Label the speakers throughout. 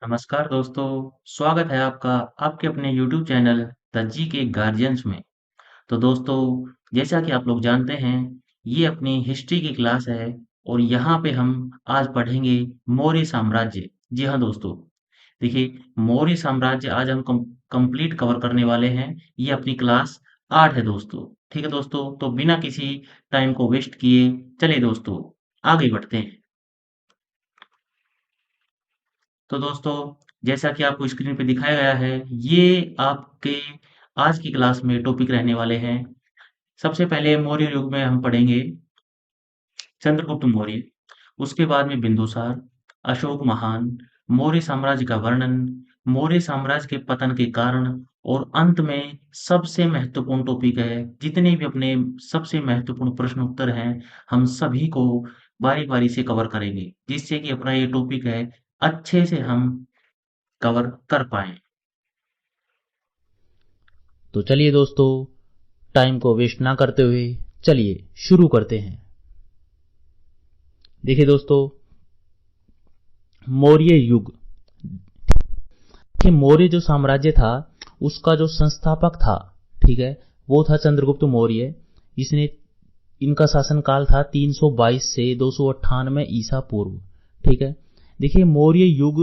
Speaker 1: नमस्कार दोस्तों, स्वागत है आपका आपके अपने YouTube चैनल द जी के गार्जियंस में। तो दोस्तों, जैसा कि आप लोग जानते हैं, ये अपनी हिस्ट्री की क्लास है और यहाँ पे हम आज पढ़ेंगे मौर्य साम्राज्य। जी हाँ दोस्तों, देखिए मौर्य साम्राज्य आज हम कंप्लीट कवर करने वाले हैं। ये अपनी क्लास 8 है दोस्तों। ठीक है दोस्तों, तो बिना किसी टाइम को वेस्ट किए चलिए दोस्तों आगे बढ़ते हैं। तो दोस्तों, जैसा कि आपको स्क्रीन पे दिखाया गया है, ये आपके आज की क्लास में टॉपिक रहने वाले हैं। सबसे पहले मौर्य युग में हम पढ़ेंगे चंद्रगुप्त मौर्य, उसके बाद में बिंदुसार, अशोक महान, मौर्य साम्राज्य का वर्णन, मौर्य साम्राज्य के पतन के कारण और अंत में सबसे महत्वपूर्ण टॉपिक है, जितने भी अपने सबसे महत्वपूर्ण प्रश्न उत्तर हैं, हम सभी को बारी-बारी से कवर करेंगे, जिससे कि अपना ये टॉपिक है, अच्छे से हम कवर कर पाएँ।
Speaker 2: तो चलिए दोस्तों, टाइम को वेस्ट ना करते हुए चलिए शुरू करते हैं। देखिए दोस्तों, मौर्य युग के मौर्य जो साम्राज्य था उसका जो संस्थापक था, ठीक है, वो था चंद्रगुप्त मौर्य। इसने इनका शासनकाल था 322 से 298 ईसा पूर्व। ठीक है, देखिए मौर्य युग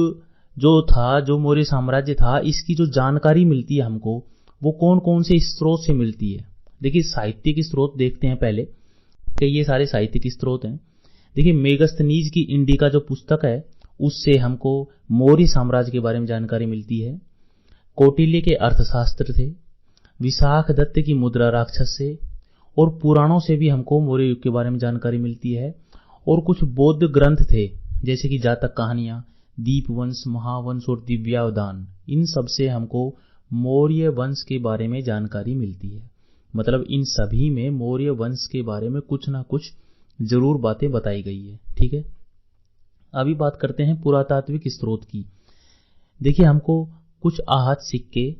Speaker 2: जो था, जो मौर्य साम्राज्य था, इसकी जो जानकारी मिलती है हमको, वो कौन कौन से स्रोत से मिलती है। देखिए साहित्यिक स्रोत देखते हैं पहले कि ये सारे साहित्यिक स्रोत हैं। देखिए मेगस्थनीज की इंडिका जो पुस्तक है, उससे हमको मौर्य साम्राज्य के बारे में जानकारी मिलती है। कौटिल्य के अर्थशास्त्र थे, विशाख दत्त की मुद्रा राक्षस से और पुराणों से भी हमको मौर्य युग के बारे में जानकारी मिलती है। और कुछ बौद्ध ग्रंथ थे, जैसे कि जातक कहानियां, दीपवंश, महावंश और दिव्यावदान, इन सब से हमको मौर्य वंश के बारे में जानकारी मिलती है। मतलब इन सभी में मौर्य वंश के बारे में कुछ ना कुछ जरूर बातें बताई गई है। ठीक है, अभी बात करते हैं पुरातात्विक स्रोत की। देखिए हमको कुछ आहत सिक्के,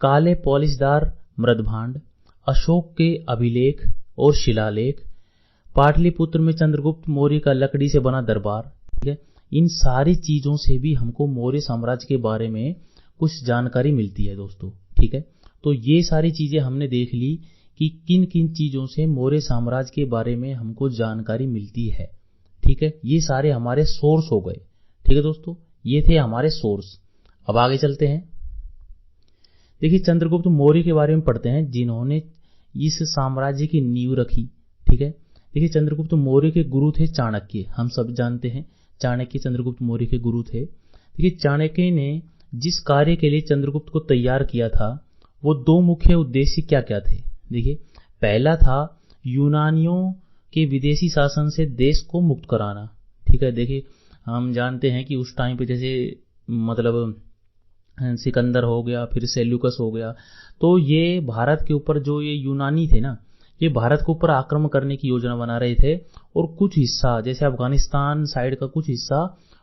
Speaker 2: काले पॉलिशदार मृदभांड, अशोक के अभिलेख और शिलालेख, पाटलिपुत्र में चंद्रगुप्त मौर्य का लकड़ी से बना दरबार, ठीक है, इन सारी चीजों से भी हमको मौर्य साम्राज्य के बारे में कुछ जानकारी मिलती है दोस्तों। ठीक है, तो ये सारी चीजें हमने देख ली कि किन किन चीजों से मौर्य साम्राज्य के बारे में हमको जानकारी मिलती है। ठीक है, ये सारे हमारे सोर्स हो गए। ठीक है दोस्तों, ये थे हमारे सोर्स। अब आगे चलते हैं। देखिए चंद्रगुप्त मौर्य के बारे में पढ़ते हैं, जिन्होंने इस साम्राज्य की नींव रखी। ठीक है, देखिए चंद्रगुप्त मौर्य के गुरु थे चाणक्य। हम सब जानते हैं चाणक्य चंद्रगुप्त मौर्य के गुरु थे। देखिए चाणक्य ने जिस कार्य के लिए चंद्रगुप्त को तैयार किया था, वो दो मुख्य उद्देश्य क्या क्या थे। देखिए पहला था यूनानियों के विदेशी शासन से देश को मुक्त कराना। ठीक है, देखिए हम जानते हैं कि उस टाइम पे जैसे मतलब सिकंदर हो गया, फिर सेल्यूकस हो गया, तो ये भारत के ऊपर जो ये यूनानी थे ना, ये भारत के ऊपर आक्रमण करने की योजना बना रहे थे। और कुछ हिस्सा जैसे अफगानिस्तान साइड का कुछ हिस्सा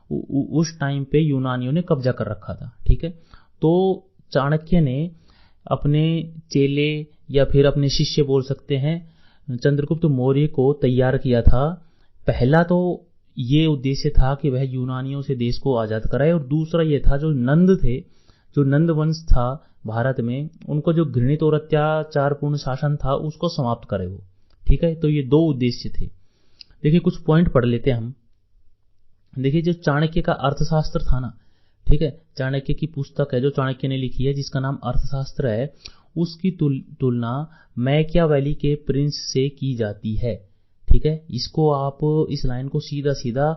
Speaker 2: उस टाइम पे यूनानियों ने कब्जा कर रखा था। ठीक है, तो चाणक्य ने अपने चेले या फिर अपने शिष्य बोल सकते हैं, चंद्रगुप्त मौर्य को तैयार किया था। पहला तो ये उद्देश्य था कि वह यूनानियों से देश को आजाद कराए, और दूसरा ये था जो नंद थे, जो नंद वंश था भारत में, उनको जो घृणित और अत्याचारपूर्ण शासन था उसको समाप्त करे वो। ठीक है, तो ये दो उद्देश्य थे। देखिए कुछ पॉइंट पढ़ लेते हैं हम। देखिए जो चाणक्य का अर्थशास्त्र था ना, ठीक है, चाणक्य की पुस्तक है जो चाणक्य ने लिखी है, जिसका नाम अर्थशास्त्र है, उसकी तुलना मैकियावेली के प्रिंस से की जाती है। ठीक है, इसको आप इस लाइन को सीधा सीधा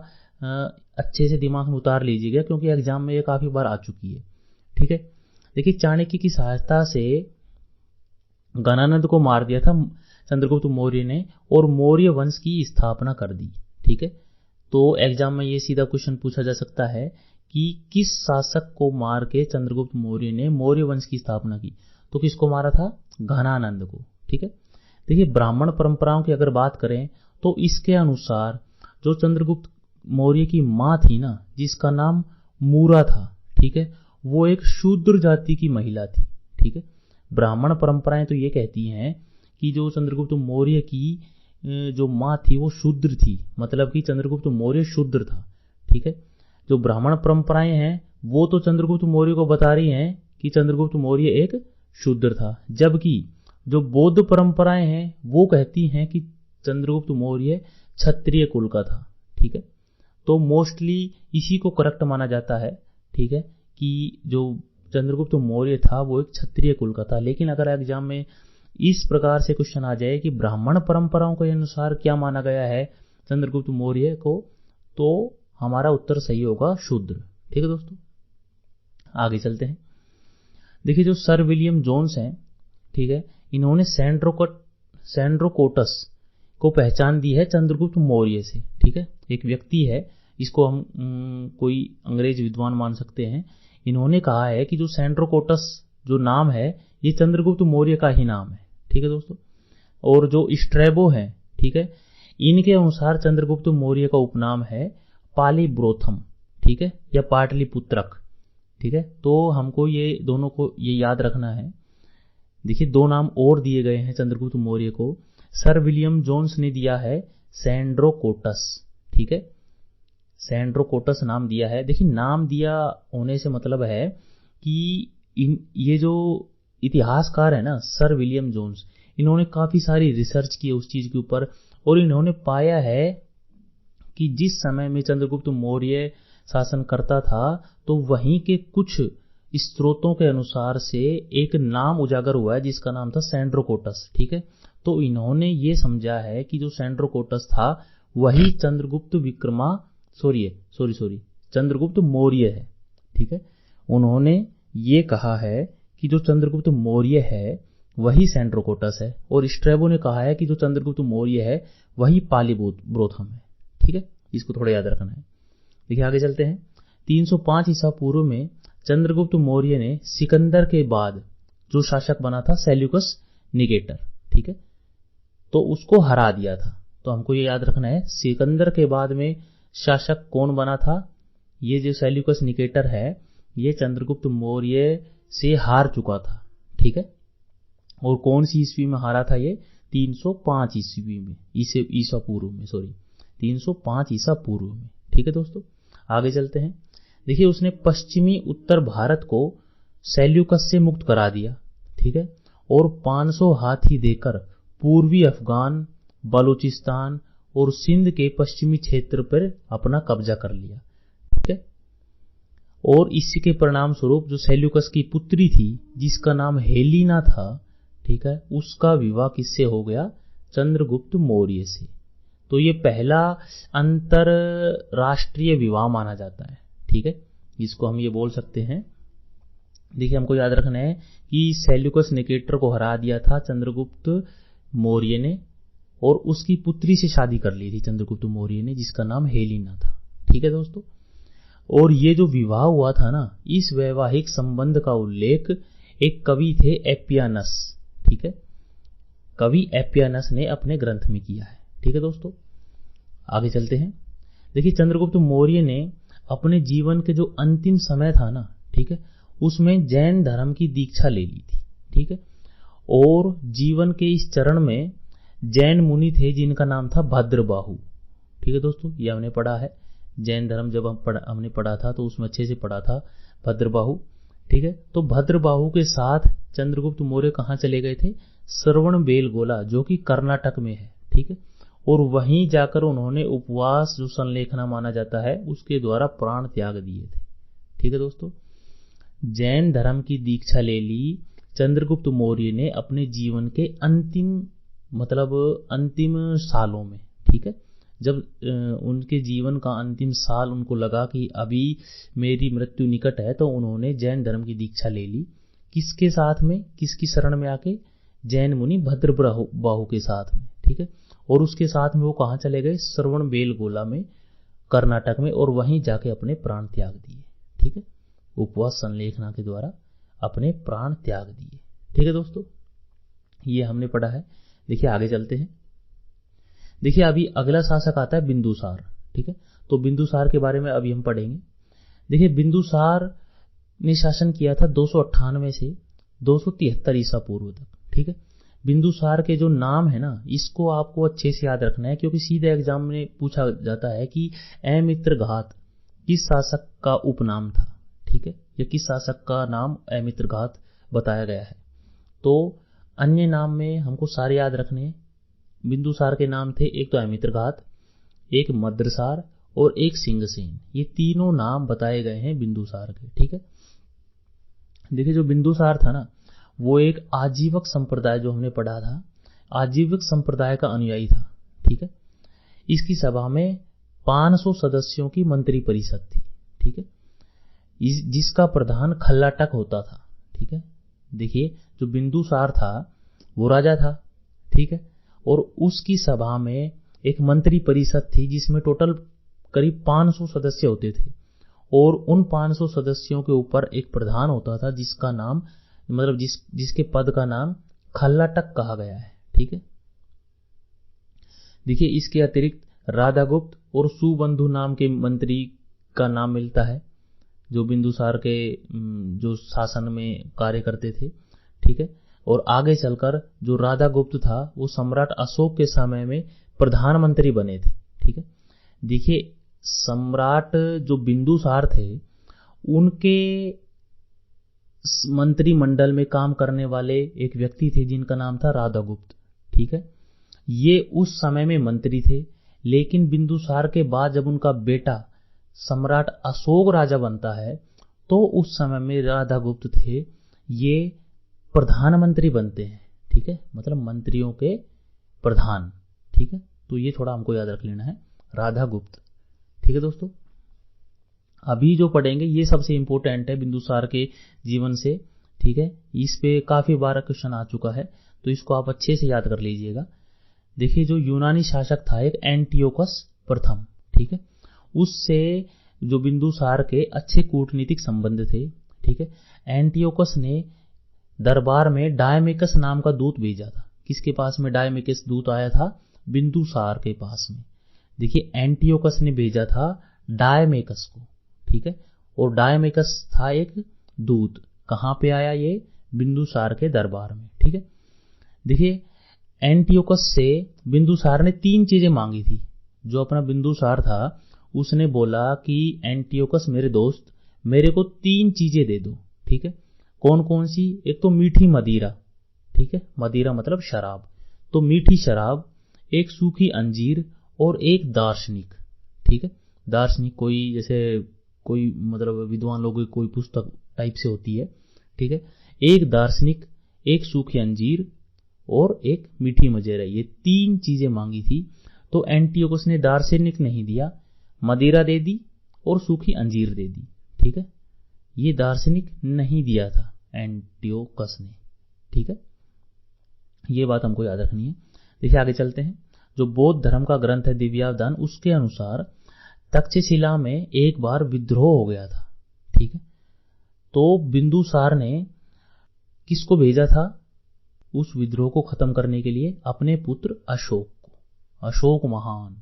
Speaker 2: अच्छे से दिमाग में उतार लीजिएगा, क्योंकि एग्जाम में ये काफी बार आ चुकी है। ठीक है, देखिए चाणक्य की सहायता से गणानंद को मार दिया था चंद्रगुप्त मौर्य ने, और मौर्य वंश की स्थापना कर दी। ठीक है, तो एग्जाम में ये सीधा क्वेश्चन पूछा जा सकता है कि किस शासक को मार के चंद्रगुप्त मौर्य ने मौर्य वंश की स्थापना की, तो किसको मारा था? घनानंद को। ठीक है, देखिए ब्राह्मण परंपराओं की अगर बात करें तो इसके अनुसार जो चंद्रगुप्त मौर्य की मां थी ना, जिसका नाम मूरा था, ठीक है, वो एक शूद्र जाति की महिला थी। ठीक है, ब्राह्मण परंपराएं तो ये कहती हैं कि जो चंद्रगुप्त मौर्य की जो मां थी वो शूद्र थी, मतलब कि चंद्रगुप्त मौर्य शूद्र था। ठीक है, जो ब्राह्मण परंपराएं हैं वो तो चंद्रगुप्त मौर्य को बता रही हैं कि चंद्रगुप्त मौर्य एक शूद्र था, जबकि जो बौद्ध परंपराएं हैं वो कहती हैं कि चंद्रगुप्त मौर्य क्षत्रिय कुल का था। ठीक है, तो मोस्टली इसी को करेक्ट माना जाता है। ठीक है, कि जो चंद्रगुप्त मौर्य था वो एक क्षत्रिय कुल का था। लेकिन अगर एग्जाम में इस प्रकार से क्वेश्चन आ जाए कि ब्राह्मण परंपराओं के अनुसार क्या माना गया है चंद्रगुप्त मौर्य को, तो हमारा उत्तर सही होगा शूद्र। ठीक है दोस्तों, आगे चलते हैं। देखिए जो सर विलियम जोन्स हैं, ठीक है, इन्होंने सैंड्रोकोटस को पहचान दी है चंद्रगुप्त मौर्य से। ठीक है, एक व्यक्ति है, इसको हम कोई अंग्रेज विद्वान मान सकते हैं। इन्होंने कहा है कि जो सैंड्रोकोटस जो नाम है ये चंद्रगुप्त मौर्य का ही नाम है। ठीक है दोस्तों, और जो स्ट्रैबो है, ठीक है, इनके अनुसार चंद्रगुप्त मौर्य का उपनाम है पालिब्रोथम। ठीक है, या पाटलिपुत्रक। ठीक है, तो हमको ये दोनों को ये याद रखना है। देखिए दो नाम और दिए गए हैं चंद्रगुप्त मौर्य को। सर विलियम जोन्स ने दिया है सैंड्रोकोटस। ठीक है, सैंड्रोकोटस नाम दिया है। देखिए नाम दिया होने से मतलब है कि ये जो इतिहासकार है ना सर विलियम जोन्स, इन्होंने काफी सारी रिसर्च की उस चीज के ऊपर, और इन्होंने पाया है कि जिस समय में चंद्रगुप्त मौर्य शासन करता था तो वहीं के कुछ स्रोतों के अनुसार से एक नाम उजागर हुआ है जिसका नाम था सैंड्रोकोटस। ठीक है, तो इन्होंने ये समझा है कि जो सैंड्रोकोटस था वही चंद्रगुप्त मौर्य है। ठीक है, उन्होंने ये कहा है कि जो चंद्रगुप्त मौर्य है वही सैंड्रोकोटस है, और स्ट्रैबो ने कहा है कि जो चंद्रगुप्त मौर्य है वही पालिब्रोथम है। ठीक है, इसको थोड़ा याद रखना है। देखिए आगे चलते हैं। 305 ईसा पूर्व में चंद्रगुप्त मौर्य ने सिकंदर के बाद जो शासक बना था सेल्यूकस निकेटर, ठीक है, तो उसको हरा दिया था। तो हमको ये याद रखना है सिकंदर के बाद में शासक कौन बना था। ये जो सेल्यूकस निकेटर है ये चंद्रगुप्त मौर्य से हार चुका था। ठीक है, और कौन सी ईस्वी में हारा था ये 305 ईस्वी में, ईसा पूर्व में, 305 ईसा पूर्व में। ठीक है दोस्तों, आगे चलते हैं। देखिए उसने पश्चिमी उत्तर भारत को सेल्यूकस से मुक्त करा दिया। ठीक है, और 500 हाथी देकर पूर्वी अफगान, बलूचिस्तान और सिंध के पश्चिमी क्षेत्र पर अपना कब्जा कर लिया। ठीक है, और इसके परिणाम स्वरूप जो सेल्यूकस की पुत्री थी जिसका नाम हेलिना था, ठीक है, उसका विवाह किससे हो गया, चंद्रगुप्त मौर्य से। तो ये पहला अंतरराष्ट्रीय विवाह माना जाता है। ठीक है, इसको हम ये बोल सकते हैं। देखिए हमको याद रखना है कि सेल्यूकस निकेटर को हरा दिया था चंद्रगुप्त मौर्य ने, और उसकी पुत्री से शादी कर ली थी चंद्रगुप्त मौर्य ने जिसका नाम हेलिना था। ठीक है दोस्तों, और ये जो विवाह हुआ था ना, इस वैवाहिक संबंध का उल्लेख एक कवि थे एपियानस। ठीक है, कवि एपियानस ने अपने ग्रंथ में किया है। ठीक है दोस्तों, आगे चलते हैं। देखिए चंद्रगुप्त मौर्य ने अपने जीवन के जो अंतिम समय था ना, ठीक है, उसमें जैन धर्म की दीक्षा ले ली थी। ठीक है, और जीवन के इस चरण में जैन मुनि थे जिनका नाम था भद्रबाहु। ठीक है दोस्तों, ये हमने पढ़ा है, जैन धर्म जब हमने पढ़ा था तो उसमें अच्छे से पढ़ा था भद्रबाहु। ठीक है, तो भद्रबाहु के साथ चंद्रगुप्त मौर्य कहाँ चले गए थे, श्रवणबेलगोला जो कि कर्नाटक में है। ठीक है, और वहीं जाकर उन्होंने उपवास जो संलेखना माना जाता है उसके द्वारा प्राण त्याग दिए थे। ठीक है दोस्तों, जैन धर्म की दीक्षा ले ली चंद्रगुप्त मौर्य ने अपने जीवन के अंतिम सालों में। ठीक है, जब उनके जीवन का अंतिम साल उनको लगा कि अभी मेरी मृत्यु निकट है, तो उन्होंने जैन धर्म की दीक्षा ले ली। किसके साथ में, किसकी शरण में आके, जैन मुनि भद्रबाहु के साथ में। ठीक है, और उसके साथ में वो कहाँ चले गए, श्रवणबेलगोला में, कर्नाटक में, और वहीं जाके अपने प्राण त्याग दिए। ठीक है, उपवास संलेखना के द्वारा अपने प्राण त्याग दिए। ठीक है दोस्तों, ये हमने पढ़ा है। देखिए आगे चलते हैं। देखिए अभी अगला शासक आता है बिंदुसार। ठीक है, तो बिंदुसार के बारे में अभी हम पढ़ेंगे। देखिए बिंदुसार ने शासन किया था 298 से 273 ईसा पूर्व तक। ठीक है, बिंदुसार के जो नाम है ना, इसको आपको अच्छे से याद रखना है क्योंकि सीधे एग्जाम में पूछा जाता है कि अमित्रघात किस शासक का उपनाम था। ठीक है, या किस शासक का नाम अमित्रघात बताया गया है। तो अन्य नाम में हमको सारे याद रखने हैं। बिंदुसार के नाम थे, एक तो अमित्रघात, एक मद्रसार और एक सिंहसेन। ये तीनों नाम बताए गए हैं बिंदुसार के। ठीक है, देखिए जो बिंदुसार था ना, वो एक आजीवक संप्रदाय, जो हमने पढ़ा था, आजीवक संप्रदाय का अनुयायी था। ठीक है, इसकी सभा में 500 सदस्यों की मंत्री परिषद थी। ठीक है, जिसका प्रधान खल्लाटक होता था। ठीक है, देखिए जो बिंदुसार था वो राजा था। ठीक है, और उसकी सभा में एक मंत्री परिषद थी जिसमें टोटल करीब 500 सदस्य होते थे, और उन 500 सदस्यों के ऊपर एक प्रधान होता था जिसका नाम, मतलब जिसके पद का नाम खल्लाटक कहा गया है। ठीक है, देखिए इसके अतिरिक्त राधागुप्त और सुबंधु नाम के मंत्री का नाम मिलता है, जो बिंदुसार के जो शासन में कार्य करते थे। ठीक है, और आगे चलकर जो राधागुप्त था वो सम्राट अशोक के समय में प्रधानमंत्री बने थे। ठीक है, देखिए सम्राट जो बिंदुसार थे उनके मंत्रिमंडल में काम करने वाले एक व्यक्ति थे जिनका नाम था राधागुप्त। ठीक है, ये उस समय में मंत्री थे, लेकिन बिंदुसार के बाद जब उनका बेटा सम्राट अशोक राजा बनता है तो उस समय में राधागुप्त थे, ये प्रधानमंत्री बनते हैं। ठीक है, मतलब मंत्रियों के प्रधान। ठीक है, तो ये थोड़ा हमको याद रख लेना है, राधागुप्त। ठीक है दोस्तों, अभी जो पढ़ेंगे ये सबसे इंपॉर्टेंट है बिंदुसार के जीवन से। ठीक है, इस पे काफी बार क्वेश्चन आ चुका है, तो इसको आप अच्छे से याद कर लीजिएगा। देखिए जो यूनानी शासक था एक एंटियोकस प्रथम। ठीक है, उससे जो बिंदुसार के अच्छे कूटनीतिक संबंध थे। ठीक है, एंटियोकस ने दरबार में डायमेकस नाम का दूत भेजा था। किसके पास में डायमेकस दूत आया था? बिंदुसार के पास में। देखिए एंटियोकस ने भेजा था डायमेकस को। ठीक है, और डायमेकस था एक दूत। कहां पे आया ये? बिंदुसार के दरबार में। ठीक है, देखिए एंटियोकस से बिंदुसार ने 3 चीजें मांगी थी। जो अपना बिंदुसार था उसने बोला कि एंटियोकस मेरे दोस्त, मेरे को 3 चीजें दे दो। ठीक है, कौन कौन सी? एक तो मीठी मदिरा। ठीक है, मदिरा मतलब शराब, तो मीठी शराब, एक सूखी अंजीर और एक दार्शनिक। ठीक है, दार्शनिक कोई जैसे कोई मतलब विद्वान लोगों की कोई पुस्तक टाइप से होती है। ठीक है, एक दार्शनिक, एक सूखी अंजीर और एक मीठी मदिरा, ये 3 चीजें मांगी थी। तो एंटियोकस ने दार्शनिक नहीं दिया, मदिरा दे दी और सूखी अंजीर दे दी। ठीक है, ये दार्शनिक नहीं दिया था एंटियोकस ने। ठीक है, ये बात हमको याद रखनी है। देखिए आगे चलते हैं। जो बौद्ध धर्म का ग्रंथ है दिव्यावदान, उसके अनुसार तक्षशिला में एक बार विद्रोह हो गया था। ठीक है, तो बिंदुसार ने किसको भेजा था उस विद्रोह को खत्म करने के लिए? अपने पुत्र अशोक को, अशोक महान।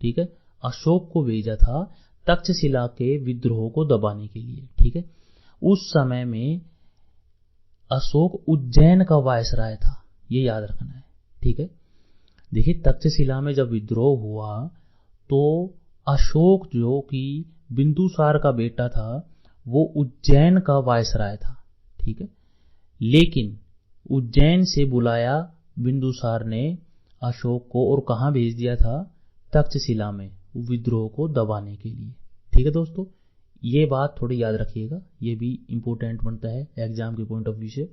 Speaker 2: ठीक है, अशोक को भेजा था तक्षशिला के विद्रोह को दबाने के लिए। ठीक है, उस समय में अशोक उज्जैन का वायसराय था, ये याद रखना है। ठीक है, देखिए तक्षशिला में जब विद्रोह हुआ तो अशोक जो कि बिंदुसार का बेटा था वो उज्जैन का वायसराय था। ठीक है, लेकिन उज्जैन से बुलाया बिंदुसार ने अशोक को और कहां भेज दिया था? तक्षशिला में, विद्रोह को दबाने के लिए। ठीक है दोस्तों, ये बात थोड़ी याद रखिएगा, ये भी इंपॉर्टेंट बनता है एग्जाम के पॉइंट ऑफ व्यू से।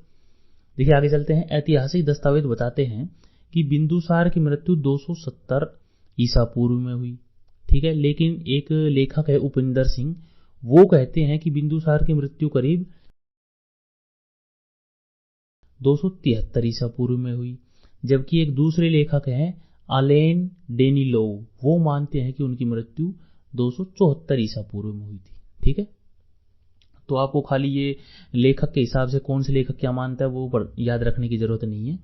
Speaker 2: देखिए आगे चलते हैं। ऐतिहासिक दस्तावेज बताते हैं कि बिंदुसार की मृत्यु 270 ईसा पूर्व में हुई। ठीक है, लेकिन एक लेखक है उपिंदर सिंह, वो कहते हैं कि बिंदुसार की मृत्यु करीब 273 ईसा पूर्व में हुई। जबकि एक दूसरे लेखक हैं अलेन डेनिलोव, वो मानते हैं कि उनकी मृत्यु 274 ईसा पूर्व में हुई थी। ठीक है, तो आपको खाली ये लेखक के हिसाब से कौन से लेखक क्या मानता है वो याद रखने की जरूरत नहीं है,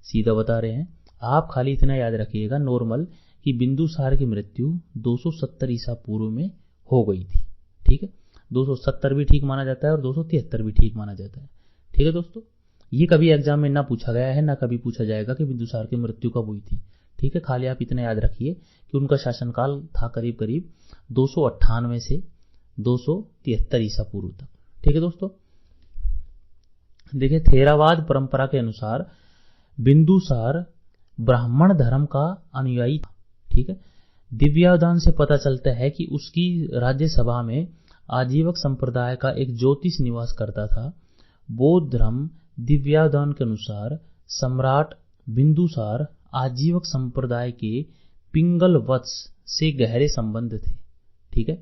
Speaker 2: सीधा बता रहे हैं। आप खाली इतना याद रखिएगा नॉर्मल कि बिंदुसार की मृत्यु 270 ईसा पूर्व में हो गई थी। ठीक है, 270 भी ठीक माना जाता है और 273 भी ठीक माना जाता है। ठीक है दोस्तों, ये कभी एग्जाम में ना पूछा गया है, ना कभी पूछा जाएगा कि बिंदुसार की मृत्यु कब हुई थी। ठीक है, खाली आप इतना याद रखिए कि उनका शासनकाल था करीब करीब 298 से 273 ईसा पूर्व तक। ठीक है दोस्तों। देखिए थेरावाद परंपरा के अनुसार बिंदुसार ब्राह्मण धर्म का अनुयायी था। ठीक है, दिव्यावदान से पता चलता है कि उसकी राज्यसभा में आजीवक संप्रदाय का एक ज्योतिष निवास करता था। बौद्ध धर्म दिव्यावदान के अनुसार सम्राट बिंदुसार आजीवक संप्रदाय के पिंगल वत्स से गहरे संबंध थे। ठीक है,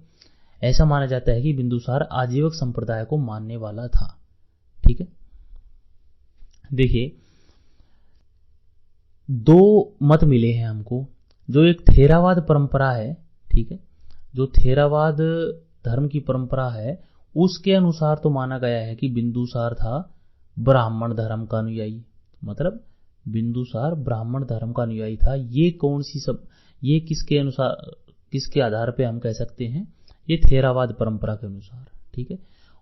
Speaker 2: ऐसा माना जाता है कि बिंदुसार आजीवक संप्रदाय को मानने वाला था। ठीक है, देखिए दो मत मिले हैं हमको। जो एक थेरावाद परंपरा है, ठीक है, जो थेरावाद धर्म की परंपरा है, उसके अनुसार तो माना गया है कि बिंदुसार था ब्राह्मण धर्म का अनुयायी। मतलब बिंदुसार ब्राह्मण धर्म का अनुयायी था। ये कौन सी सब, ये किसके अनुसार, किसके आधार पे हम कह सकते हैं? ये थेरावाद परंपरा के अनुसार। ठीक है,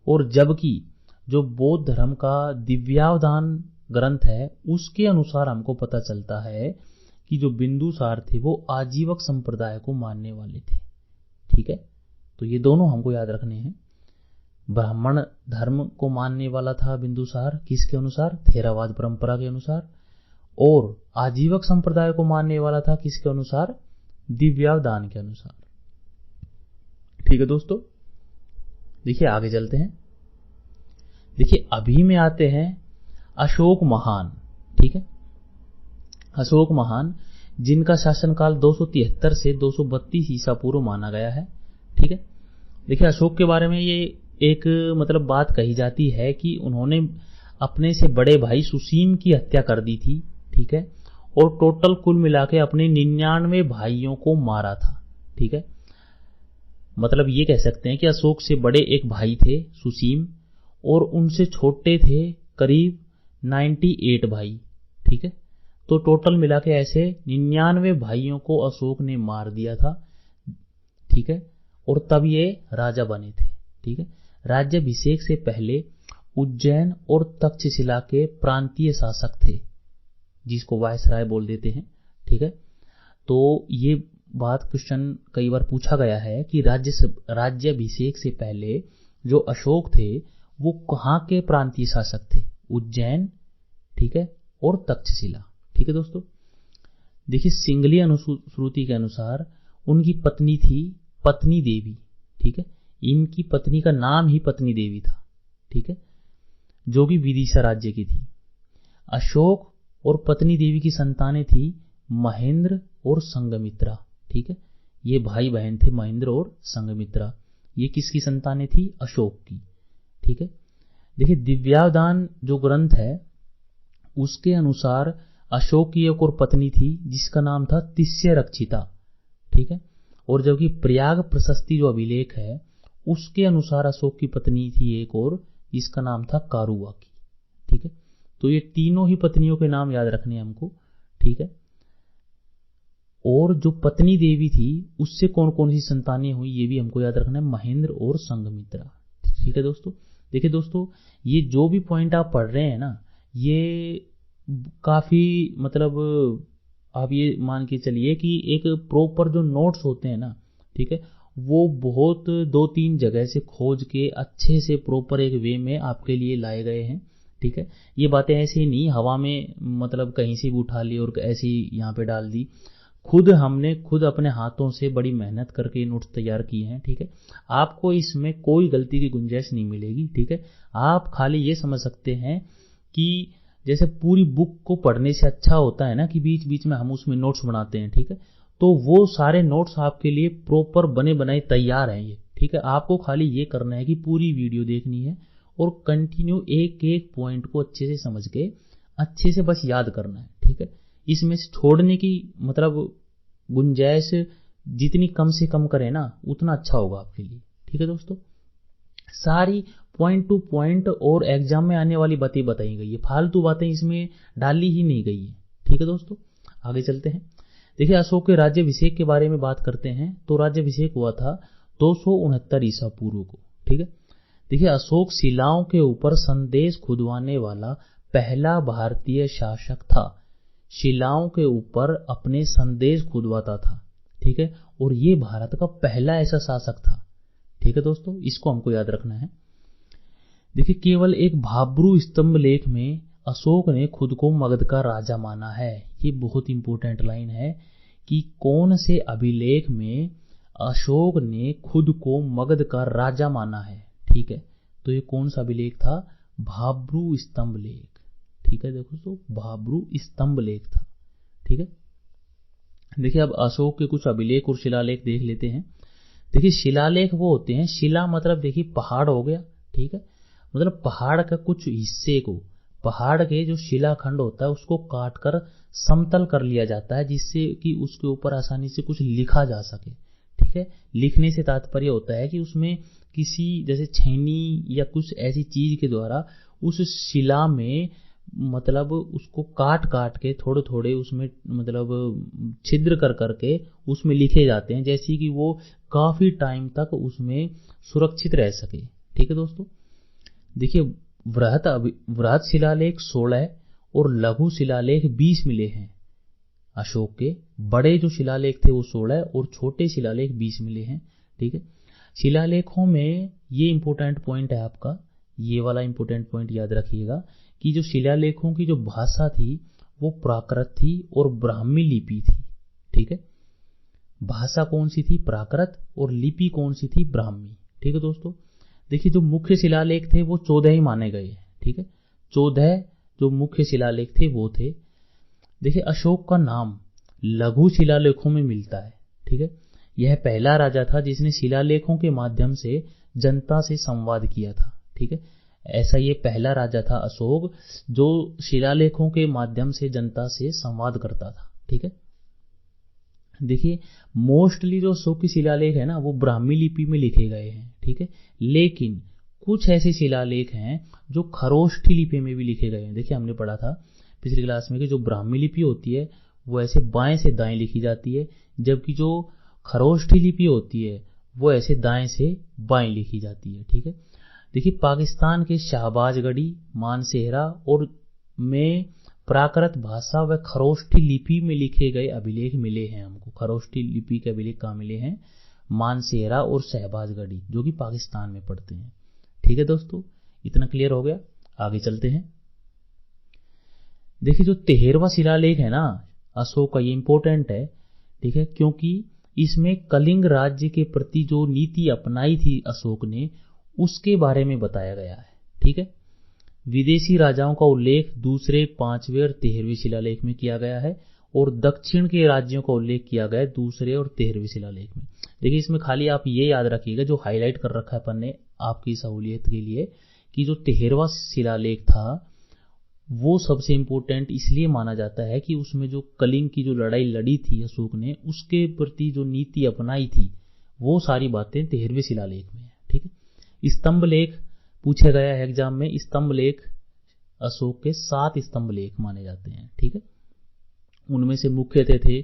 Speaker 2: और जबकि जो बौद्ध धर्म का दिव्यावदान ग्रंथ है उसके अनुसार हमको पता चलता है कि जो बिंदुसार थे वो आजीवक संप्रदाय को मानने वाले थे। ठीक है, तो ये दोनों हमको याद रखने हैं। ब्राह्मण धर्म को मानने वाला था बिंदुसार, किसके अनुसार? थेरावाद परंपरा के अनुसार। और आजीवक संप्रदाय को मानने वाला था किसके अनुसार? दिव्यावदान के अनुसार। ठीक है दोस्तों, देखिए आगे चलते हैं। देखिए अभी में आते हैं अशोक महान। ठीक है, अशोक महान जिनका शासनकाल 273 से 232 ईसा पूर्व माना गया है। ठीक है, देखिए अशोक के बारे में ये एक मतलब बात कही जाती है कि उन्होंने अपने से बड़े भाई सुसीम की हत्या कर दी थी। ठीक है, और टोटल कुल मिला के अपने 99 भाइयों को मारा था। ठीक है, मतलब ये कह सकते हैं कि अशोक से बड़े एक भाई थे सुसीम, और उनसे छोटे थे करीब 98 भाई। ठीक है, तो टोटल मिला के ऐसे 99 भाइयों को अशोक ने मार दिया था। ठीक है, और तब ये राजा बने थे। ठीक है, राज्याभिषेक से पहले उज्जैन और तक्षशिला के प्रांतीय शासक थे, जिसको वायसराय बोल देते हैं। ठीक है, तो ये बात क्वेश्चन कई बार पूछा गया है कि राज्याभिषेक से पहले जो अशोक थे वो कहाँ के प्रांतीय शासक थे? उज्जैन, ठीक है, और तक्षशिला। ठीक है दोस्तों, देखिए सिंगली अनुश्रुति के अनुसार उनकी पत्नी थी पत्नी देवी। ठीक है, इनकी पत्नी का नाम ही पत्नी देवी था। ठीक है, जो कि विदिशा राज्य की थी। अशोक और पत्नी देवी की संतानें थी महेंद्र और संघमित्रा। ठीक है, ये भाई बहन थे महेंद्र और संघमित्रा। ये किसकी संतानें थी? अशोक की। ठीक है, देखिए दिव्यावदान जो ग्रंथ है उसके अनुसार अशोक की एक और पत्नी थी जिसका नाम था तिस्य रक्षिता। ठीक है, और जबकि प्रयाग प्रशस्ति जो अभिलेख है उसके अनुसार अशोक की पत्नी थी एक और, जिसका नाम था कारुआ की। ठीक है, तो ये तीनों ही पत्नियों के नाम याद रखने हमको। ठीक है, और जो पत्नी देवी थी उससे कौन कौन सी संतानें हुई ये भी हमको याद रखना है, महेंद्र और संघमित्रा। ठीक है दोस्तों, देखिए दोस्तों ये जो भी पॉइंट आप पढ़ रहे हैं ना, ये काफी मतलब आप ये मान के चलिए कि एक प्रॉपर जो नोट्स होते हैं ना, ठीक है, वो बहुत 2-3 जगह से खोज के अच्छे से प्रॉपर एक वे में आपके लिए लाए गए हैं। ठीक है, ये बातें ऐसे ही नहीं हवा में मतलब कहीं से भी उठा ली और ऐसे ही यहाँ पे डाल दी। हमने खुद अपने हाथों से बड़ी मेहनत करके नोट्स तैयार किए हैं। ठीक है, आपको इसमें कोई गलती की गुंजाइश नहीं मिलेगी। ठीक है, आप खाली ये समझ सकते हैं कि जैसे पूरी बुक को पढ़ने से अच्छा होता है ना कि बीच बीच में हम उसमें नोट्स बनाते हैं। ठीक है, तो वो सारे नोट्स आपके लिए प्रॉपर बने बनाए तैयार हैं ये। ठीक है, आपको खाली ये करना है कि पूरी वीडियो देखनी है और कंटिन्यू एक एक पॉइंट को अच्छे से समझ के अच्छे से बस याद करना है। ठीक है, इसमें से छोड़ने की मतलब गुंजाइश जितनी कम से कम करें ना उतना अच्छा होगा आपके लिए। ठीक है दोस्तों, सारी पॉइंट टू पॉइंट और एग्जाम में आने वाली बातें बताई गई है, फालतू बातें इसमें डाली ही नहीं गई है। ठीक है दोस्तों, आगे चलते हैं। देखिए अशोक के राज्याभिषेक के बारे में बात करते हैं तो राज्याभिषेक हुआ था 269 ईसा पूर्व को। ठीक है, देखिए अशोक शिलाओं के ऊपर संदेश खुदवाने वाला पहला भारतीय शासक था। शिलाओं के ऊपर अपने संदेश खुदवाता था। ठीक है, और ये भारत का पहला ऐसा शासक था। ठीक है दोस्तों, इसको हमको याद रखना है। देखिए केवल एक भाब्रू स्तंभ लेख में अशोक ने खुद को मगध का राजा माना है। ये बहुत इंपॉर्टेंट लाइन है कि कौन से अभिलेख में अशोक ने खुद को मगध का राजा माना है। ठीक है, तो ये कौन सा अभिलेख था? भाब्रू स्तंभ लेख। ठीक है, देखो तो भाब्रू स्तंभ लेख था। ठीक है, देखिए अब अशोक के कुछ अभिलेख और शिलालेख देख लेते हैं। देखिए शिलालेख वो होते हैं, शिला मतलब देखिए पहाड़ हो गया। ठीक है, मतलब पहाड़ का कुछ हिस्से को, पहाड़ के जो शिलाखंड होता है उसको काट कर समतल कर लिया जाता है, जिससे कि उसके ऊपर आसानी से कुछ लिखा जा सके। ठीक है, लिखने से तात्पर्य होता है कि उसमें किसी जैसे छेनी या कुछ ऐसी चीज के द्वारा उस शिला में मतलब उसको काट काट के थोड़े थोड़े उसमें मतलब छिद्र कर करके उसमें लिखे जाते हैं, जैसे कि वो काफी टाइम तक उसमें सुरक्षित रह सके। ठीक है दोस्तों, देखिए वृहत शिलालेख 16 और लघु शिलालेख 20 मिले हैं अशोक के। बड़े जो शिलालेख थे वो 16 और छोटे शिलालेख 20 मिले हैं। ठीक है, शिलालेखों में ये इंपॉर्टेंट पॉइंट है आपका, ये वाला इंपॉर्टेंट पॉइंट याद रखिएगा कि जो शिलालेखों की जो भाषा थी वो प्राकृत थी और ब्राह्मी लिपि थी। ठीक है, भाषा कौन सी थी? प्राकृत, और लिपि कौन सी थी? ब्राह्मी। ठीक है दोस्तों, देखिए जो मुख्य शिलालेख थे वो 14 ही माने गए हैं। ठीक है, 14 जो मुख्य शिलालेख थे वो थे। देखिए अशोक का नाम लघु शिलालेखों में मिलता है। ठीक है, यह पहला राजा था जिसने शिलालेखों के माध्यम से जनता से संवाद किया था। ठीक है, ऐसा ये पहला राजा था अशोक जो शिलालेखों के माध्यम से जनता से संवाद करता था। ठीक है, देखिए मोस्टली जो अशोक की शिलालेख है ना वो ब्राह्मी लिपि में लिखे गए हैं। ठीक है, लेकिन कुछ ऐसे शिलालेख हैं जो खरोष्ठी लिपि में भी लिखे गए हैं। देखिए हमने पढ़ा था पिछली क्लास में कि जो ब्राह्मी लिपि होती है वो ऐसे बाएं से दाएं लिखी जाती है, जबकि जो खरोष्ठी लिपि होती है वो ऐसे दाएं से बाएं लिखी जाती है। ठीक है, देखिए पाकिस्तान के शाहबाजगढ़ी, मानसेहरा और में प्राकृत भाषा व खरोष्ठी लिपि में लिखे गए अभिलेख मिले हैं हमको। खरोष्ठी लिपि के अभिलेख कहाँ मिले हैं? मानसेहरा और शहबाजगढ़ी, जो कि पाकिस्तान में पड़ते हैं। ठीक है दोस्तों, इतना क्लियर हो गया, आगे चलते हैं। देखिए जो 13वां शिलालेख है ना अशोक का, ये इंपॉर्टेंट है। ठीक है, क्योंकि इसमें कलिंग राज्य के प्रति जो नीति अपनाई थी अशोक ने उसके बारे में बताया गया है। ठीक है, विदेशी राजाओं का उल्लेख दूसरे, 5वें और 13वें शिलालेख में किया गया है और दक्षिण के राज्यों का उल्लेख किया गया है दूसरे और 13वें शिलालेख में। देखिए इसमें खाली आप ये याद रखिएगा, जो हाईलाइट कर रखा है अपन ने आपकी सहूलियत के लिए, कि जो 13वां शिलालेख था वो सबसे इंपॉर्टेंट इसलिए माना जाता है कि उसमें जो कलिंग की जो लड़ाई लड़ी थी अशोक ने, उसके प्रति जो नीति अपनाई थी वो सारी बातें 13वें शिलालेख में है। ठीक है, स्तंभ लेख पूछा गया है एग्जाम में। स्तंभ लेख अशोक के 7 स्तंभ लेख माने जाते हैं। ठीक है, उनमें से मुख्य थे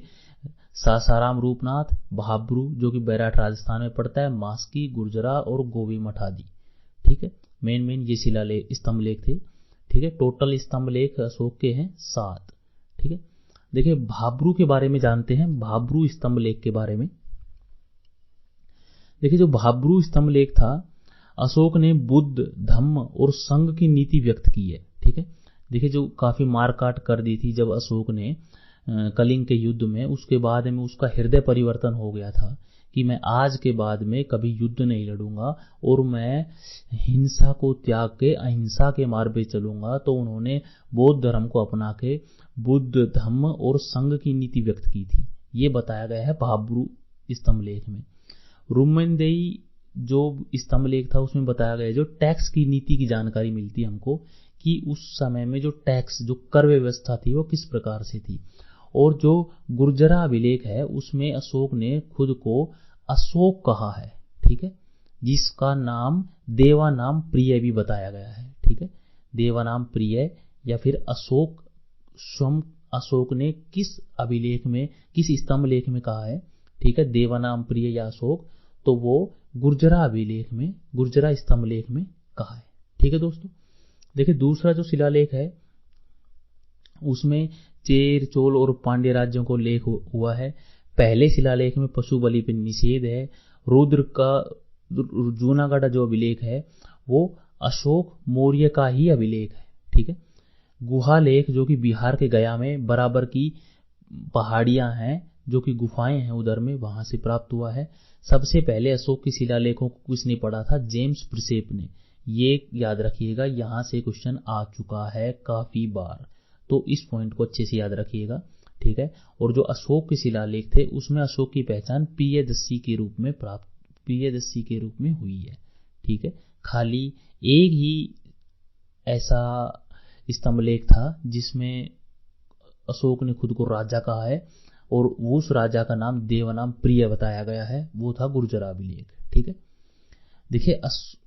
Speaker 2: सासाराम रूपनाथ, भाब्रू जो कि बैराट राजस्थान में पड़ता है, मास्की, गुर्जरा और गोवी मठ आदि। ठीक है, मेन ये शिलालेख स्तंभ लेख थे। ठीक है, टोटल स्तंभ लेख अशोक के हैं 7। ठीक है, देखिए भाब्रू के बारे में जानते हैं, भाब्रू स्तंभ लेख के बारे में। देखिए जो भाब्रू स्तंभ लेख था, अशोक ने बुद्ध, धम्म और संघ की नीति व्यक्त की है। ठीक है, देखिए जो काफी मारकाट कर दी थी जब अशोक ने कलिंग के युद्ध में, उसके बाद में उसका हृदय परिवर्तन हो गया था कि मैं आज के बाद में कभी युद्ध नहीं लड़ूंगा और मैं हिंसा को त्याग के अहिंसा के मार्ग पे चलूंगा। तो उन्होंने बौद्ध धर्म को अपना के बुद्ध, धम्म और संघ की नीति व्यक्त की थी। ये बताया गया है भाब्रू स्तंभ लेख में। रुम्मनदेई जो स्तंभ लेख था उसमें बताया गया जो टैक्स की नीति की जानकारी मिलती है हमको, कि उस समय में जो टैक्स, जो कर व्यवस्था थी वो किस प्रकार से थी। और जो गुर्जरा अभिलेख है उसमें अशोक ने खुद को अशोक कहा है। ठीक है, जिसका नाम देवानाम प्रिय भी बताया गया है। ठीक है, देवानाम प्रिय या फिर अशोक स्वयं अशोक ने किस अभिलेख में, किस स्तंभ लेख में कहा है। ठीक है, देवानाम प्रिय या अशोक, तो वो गुर्जरा अभिलेख में, गुर्जरा स्तंभ लेख में कहा है। ठीक है दोस्तों, देखिए दूसरा जो शिलालेख है उसमें चेर, चोल और पांड्य राज्यों को लेख हुआ है। पहले शिलालेख में पशु बलि पर निषेध है। रुद्र का जूनागढ़ जो अभिलेख है वो अशोक मौर्य का ही अभिलेख है। ठीक है, गुहा लेख जो कि बिहार के गया में बराबर की पहाड़ियां हैं, जो कि गुफाएं हैं उधर में, वहां से प्राप्त हुआ है। सबसे पहले अशोक के शिलालेखों को किसने पढ़ा था? जेम्स प्रिसेप ने। ये याद रखिएगा, यहां से क्वेश्चन आ चुका है काफी बार, तो इस पॉइंट को अच्छे से याद रखिएगा। ठीक है, और जो अशोक के शिलालेख थे उसमें अशोक की पहचान प्रियदर्शी के रूप में हुई है। ठीक है, खाली एक ही ऐसा स्तंभलेख था जिसमें अशोक ने खुद को राजा कहा है और उस राजा का नाम देवनाम प्रिय बताया गया है, वो था गुर्जराभिलेख। ठीक है, देखिए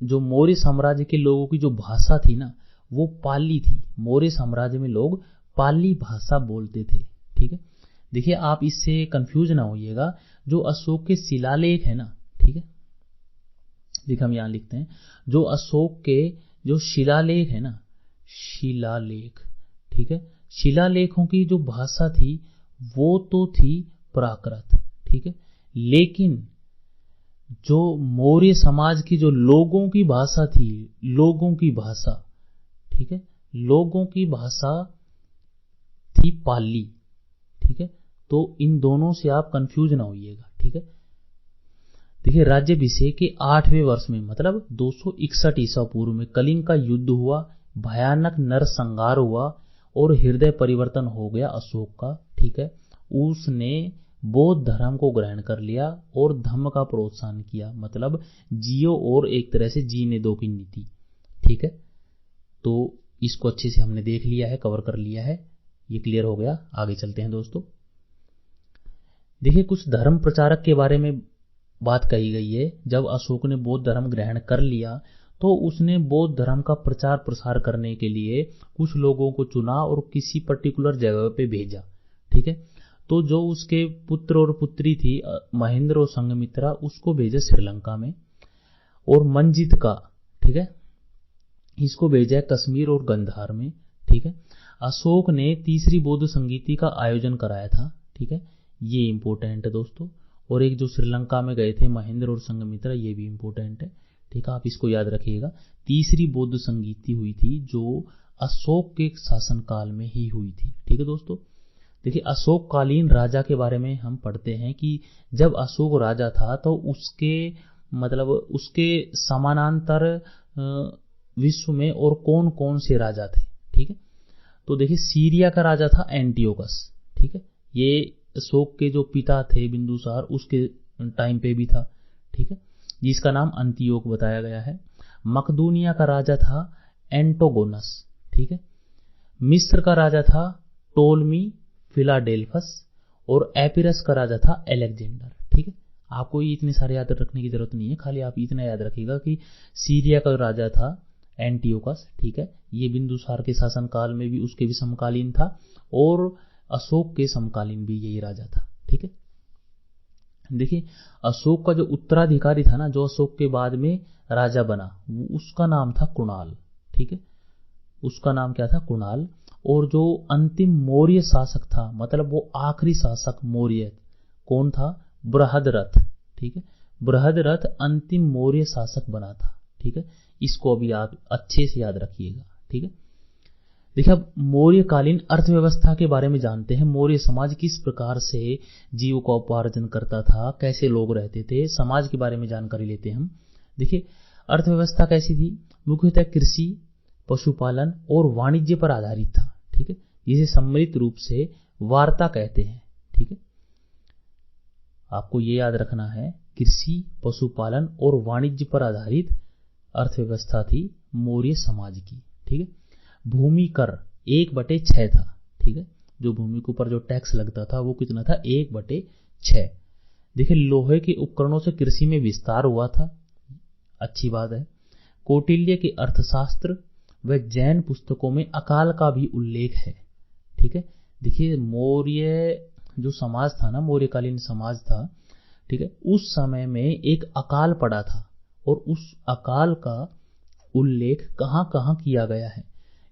Speaker 2: जो मौर्य साम्राज्य के लोगों की जो भाषा थी ना, वो पाली थी। मौर्य साम्राज्य में लोग पाली भाषा बोलते थे। ठीक है, देखिए आप इससे कंफ्यूज ना होइएगा, जो अशोक के शिलालेख है ना, ठीक है, देखिए हम यहाँ लिखते हैं, जो अशोक के जो शिलालेख है ना, शिलालेख, ठीक है, शिलालेखों की जो भाषा थी वो तो थी प्राकृत। ठीक है, लेकिन जो मौर्य समाज की जो लोगों की भाषा थी, लोगों की भाषा, ठीक है, लोगों की भाषा थी पाली। ठीक है, तो इन दोनों से आप कंफ्यूज ना होइएगा। ठीक है, देखिए राज्याभिषेक के 8वें वर्ष में, मतलब 261 ईसा पूर्व में कलिंग का युद्ध हुआ, भयानक नरसंहार हुआ और हृदय परिवर्तन हो गया अशोक का। ठीक है, उसने बौद्ध धर्म को ग्रहण कर लिया और धम्म का प्रोत्साहन किया, मतलब जियो और एक तरह से जीने दो की नीति। ठीक है, तो इसको अच्छे से हमने देख लिया है, कवर कर लिया है, ये क्लियर हो गया। आगे चलते हैं दोस्तों। देखिए कुछ धर्म प्रचारक के बारे में बात कही गई है। जब अशोक ने बौद्ध धर्म ग्रहण कर लिया तो उसने बौद्ध धर्म का प्रचार प्रसार करने के लिए कुछ लोगों को चुना और किसी पर्टिकुलर जगह पे भेजा। ठीक है, तो जो उसके पुत्र और पुत्री थी महेंद्र और संघमित्रा, उसको भेजा श्रीलंका में, और मंजित का, ठीक है, इसको भेजा कश्मीर और गंधार में। ठीक है, अशोक ने तीसरी बौद्ध संगीति का आयोजन कराया था। ठीक है, ये इंपॉर्टेंट है दोस्तों। और एक जो श्रीलंका में गए थे महेंद्र और संघमित्रा, ये भी इंपॉर्टेंट है। ठीक है, आप इसको याद रखिएगा। तीसरी बौद्ध संगीति हुई थी जो अशोक के शासनकाल में ही हुई थी। ठीक है दोस्तों, देखिए अशोक कालीन राजा के बारे में हम पढ़ते हैं कि जब अशोक राजा था तो उसके मतलब उसके समानांतर विश्व में और कौन कौन से राजा थे। ठीक है, तो देखिए सीरिया का राजा था एंटियोकस। ठीक है, ये अशोक के जो पिता थे बिंदुसार, उसके टाइम पे भी था। ठीक है, जिसका नाम अंतियोक बताया गया है। मकदूनिया का राजा था एंटोगोनस। ठीक है, मिस्र का राजा था टोलमी फिलाडेल्फस और एपिरस का राजा था अलेक्जेंडर। ठीक है, आपको इतने सारे याद रखने की जरूरत नहीं है, खाली आप इतना याद रखिएगा कि सीरिया का राजा था एंटियोकस। ठीक है, ये बिंदुसार के शासनकाल में भी उसके भी समकालीन था और अशोक के समकालीन भी यही राजा था। ठीक है, देखिए अशोक का जो उत्तराधिकारी था ना, जो अशोक के बाद में राजा बना, उसका नाम था कुणाल। ठीक है, उसका नाम क्या था? कुणाल। और जो अंतिम मौर्य शासक था, मतलब वो आखिरी शासक मौर्य, कौन था? बृहद्रथ। ठीक है, बृहद्रथ अंतिम मौर्य शासक बना था। ठीक है, इसको अभी आप अच्छे से याद रखिएगा। ठीक है, देखिए अब मौर्यकालीन अर्थव्यवस्था के बारे में जानते हैं। मौर्य समाज किस प्रकार से जीविकोपार्जन करता था, कैसे लोग रहते थे, समाज के बारे में जानकारी लेते हैं हम। देखिए अर्थव्यवस्था कैसी थी? मुख्यतः कृषि, पशुपालन और वाणिज्य पर आधारित था। ठीक है, जिसे सम्मिलित रूप से वार्ता कहते हैं। ठीक है, आपको ये याद रखना है, कृषि, पशुपालन और वाणिज्य पर आधारित अर्थव्यवस्था थी मौर्य समाज की। ठीक है, भूमि कर 1/6 था। ठीक है, जो भूमि के ऊपर जो टैक्स लगता था वो कितना था? 1/6। देखिए लोहे के उपकरणों से कृषि में विस्तार हुआ था, अच्छी बात है। कौटिल्य के अर्थशास्त्र व जैन पुस्तकों में अकाल का भी उल्लेख है। ठीक है, देखिए मौर्य जो समाज था ना, मौर्यकालीन समाज था, ठीक है, उस समय में एक अकाल पड़ा था और उस अकाल का उल्लेख कहाँ कहाँ किया गया है।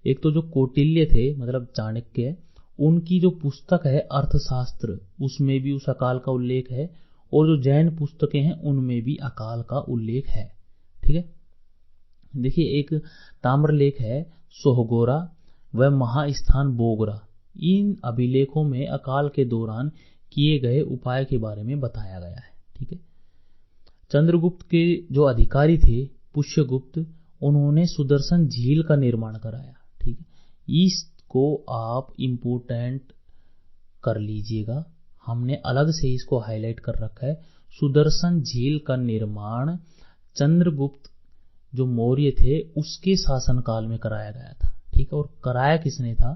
Speaker 2: एक तो जो कौटिल्य थे, मतलब चाणक्य, उनकी जो पुस्तक है अर्थशास्त्र, उसमें भी उस अकाल का उल्लेख है, और जो जैन पुस्तकें हैं उनमें भी अकाल का उल्लेख है। ठीक है, देखिए एक ताम्रलेख है सोहगोरा व महास्थान बोगरा। इन अभिलेखों में अकाल के दौरान किए गए उपाय के बारे में बताया गया है। ठीक है, चंद्रगुप्त के जो अधिकारी थे पुष्यगुप्त, उन्होंने सुदर्शन झील का निर्माण कराया। ठीक है, इसको आप इम्पोर्टेंट कर लीजिएगा, हमने अलग से इसको हाईलाइट कर रखा है। सुदर्शन झील का निर्माण चंद्रगुप्त जो मौर्य थे उसके शासनकाल में कराया गया था। ठीक है, और कराया किसने था?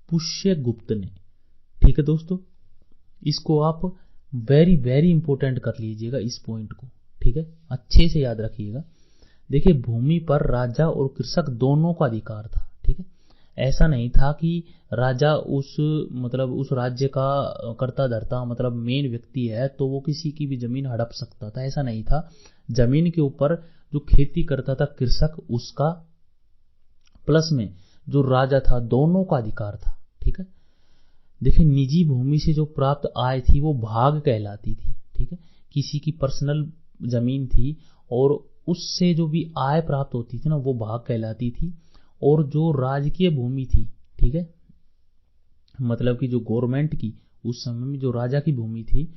Speaker 2: पुष्यगुप्त ने। ठीक है दोस्तों, इसको आप वेरी वेरी इंपॉर्टेंट कर लीजिएगा इस पॉइंट को। ठीक है, अच्छे से याद रखिएगा। देखिए भूमि पर राजा और कृषक दोनों का अधिकार था। ठीक है, ऐसा नहीं था कि राजा उस राज्य का कर्ता धर्ता मेन व्यक्ति है तो वो किसी की भी जमीन हड़प सकता था, ऐसा नहीं था। जमीन के ऊपर जो खेती करता था कृषक, उसका प्लस में जो राजा था, दोनों का अधिकार था। ठीक है, देखिए निजी भूमि से जो प्राप्त आय थी वो भाग कहलाती थी। ठीक है, किसी की पर्सनल जमीन थी और उससे जो भी आय प्राप्त होती थी ना वो भाग कहलाती थी। और जो राजकीय भूमि थी, ठीक है, कि जो गवर्नमेंट की उस समय में जो राजा की भूमि थी,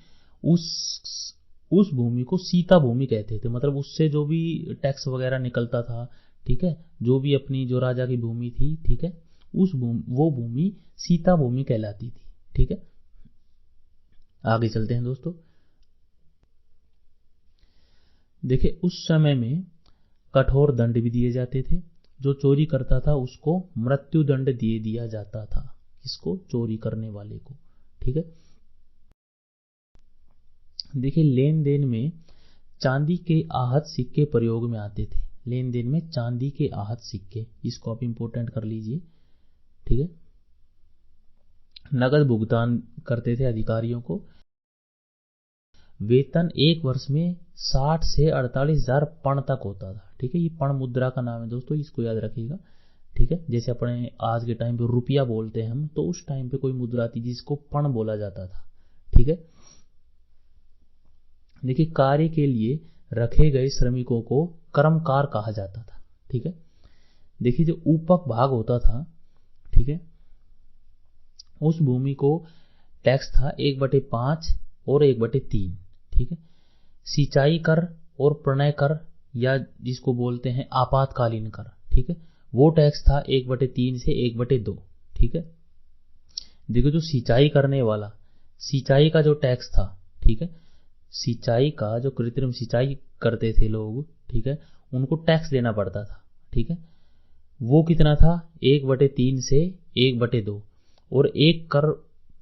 Speaker 2: उस भूमि को सीता भूमि कहते थे। उससे जो भी टैक्स वगैरह निकलता था, ठीक है, जो भी अपनी जो राजा की भूमि थी, ठीक है, वो भूमि सीता भूमि कहलाती थी। ठीक है, आगे चलते हैं दोस्तों। देखिए उस समय में कठोर दंड भी दिए जाते थे। जो चोरी करता था उसको मृत्यु दंड दे दिया जाता था, इसको चोरी करने वाले को। ठीक है, देखिए लेन देन में चांदी के आहत सिक्के प्रयोग में आते थे। लेन देन में चांदी के आहत सिक्के, इसको आप इंपोर्टेंट कर लीजिए। ठीक है, नगद भुगतान करते थे अधिकारियों को। वेतन एक वर्ष में 60 से 48,000 पण तक होता था। ठीक है, ये पण मुद्रा का नाम है दोस्तों, इसको याद रखिएगा। ठीक है, जैसे अपने आज के टाइम पे रुपया बोलते हैं हम, तो उस टाइम पे कोई मुद्रा थी जिसको पण बोला जाता था। ठीक है, देखिए कार्य के लिए रखे गए श्रमिकों को कर्मकार कहा जाता था। ठीक है, देखिए जो ऊपक भाग होता था, ठीक है, उस भूमि को टैक्स था 1/5 और 1/3। ठीक है, सिंचाई कर और प्रणय कर, या जिसको बोलते हैं आपातकालीन कर, ठीक है, वो टैक्स था 1/3 से 1/2। ठीक है, देखो जो सिंचाई करने वाला, सिंचाई का जो टैक्स था, ठीक है, सिंचाई का जो कृत्रिम सिंचाई करते थे लोग, ठीक है, उनको टैक्स देना पड़ता था। ठीक है, वो कितना था? 1/3 से 1/2। और एक कर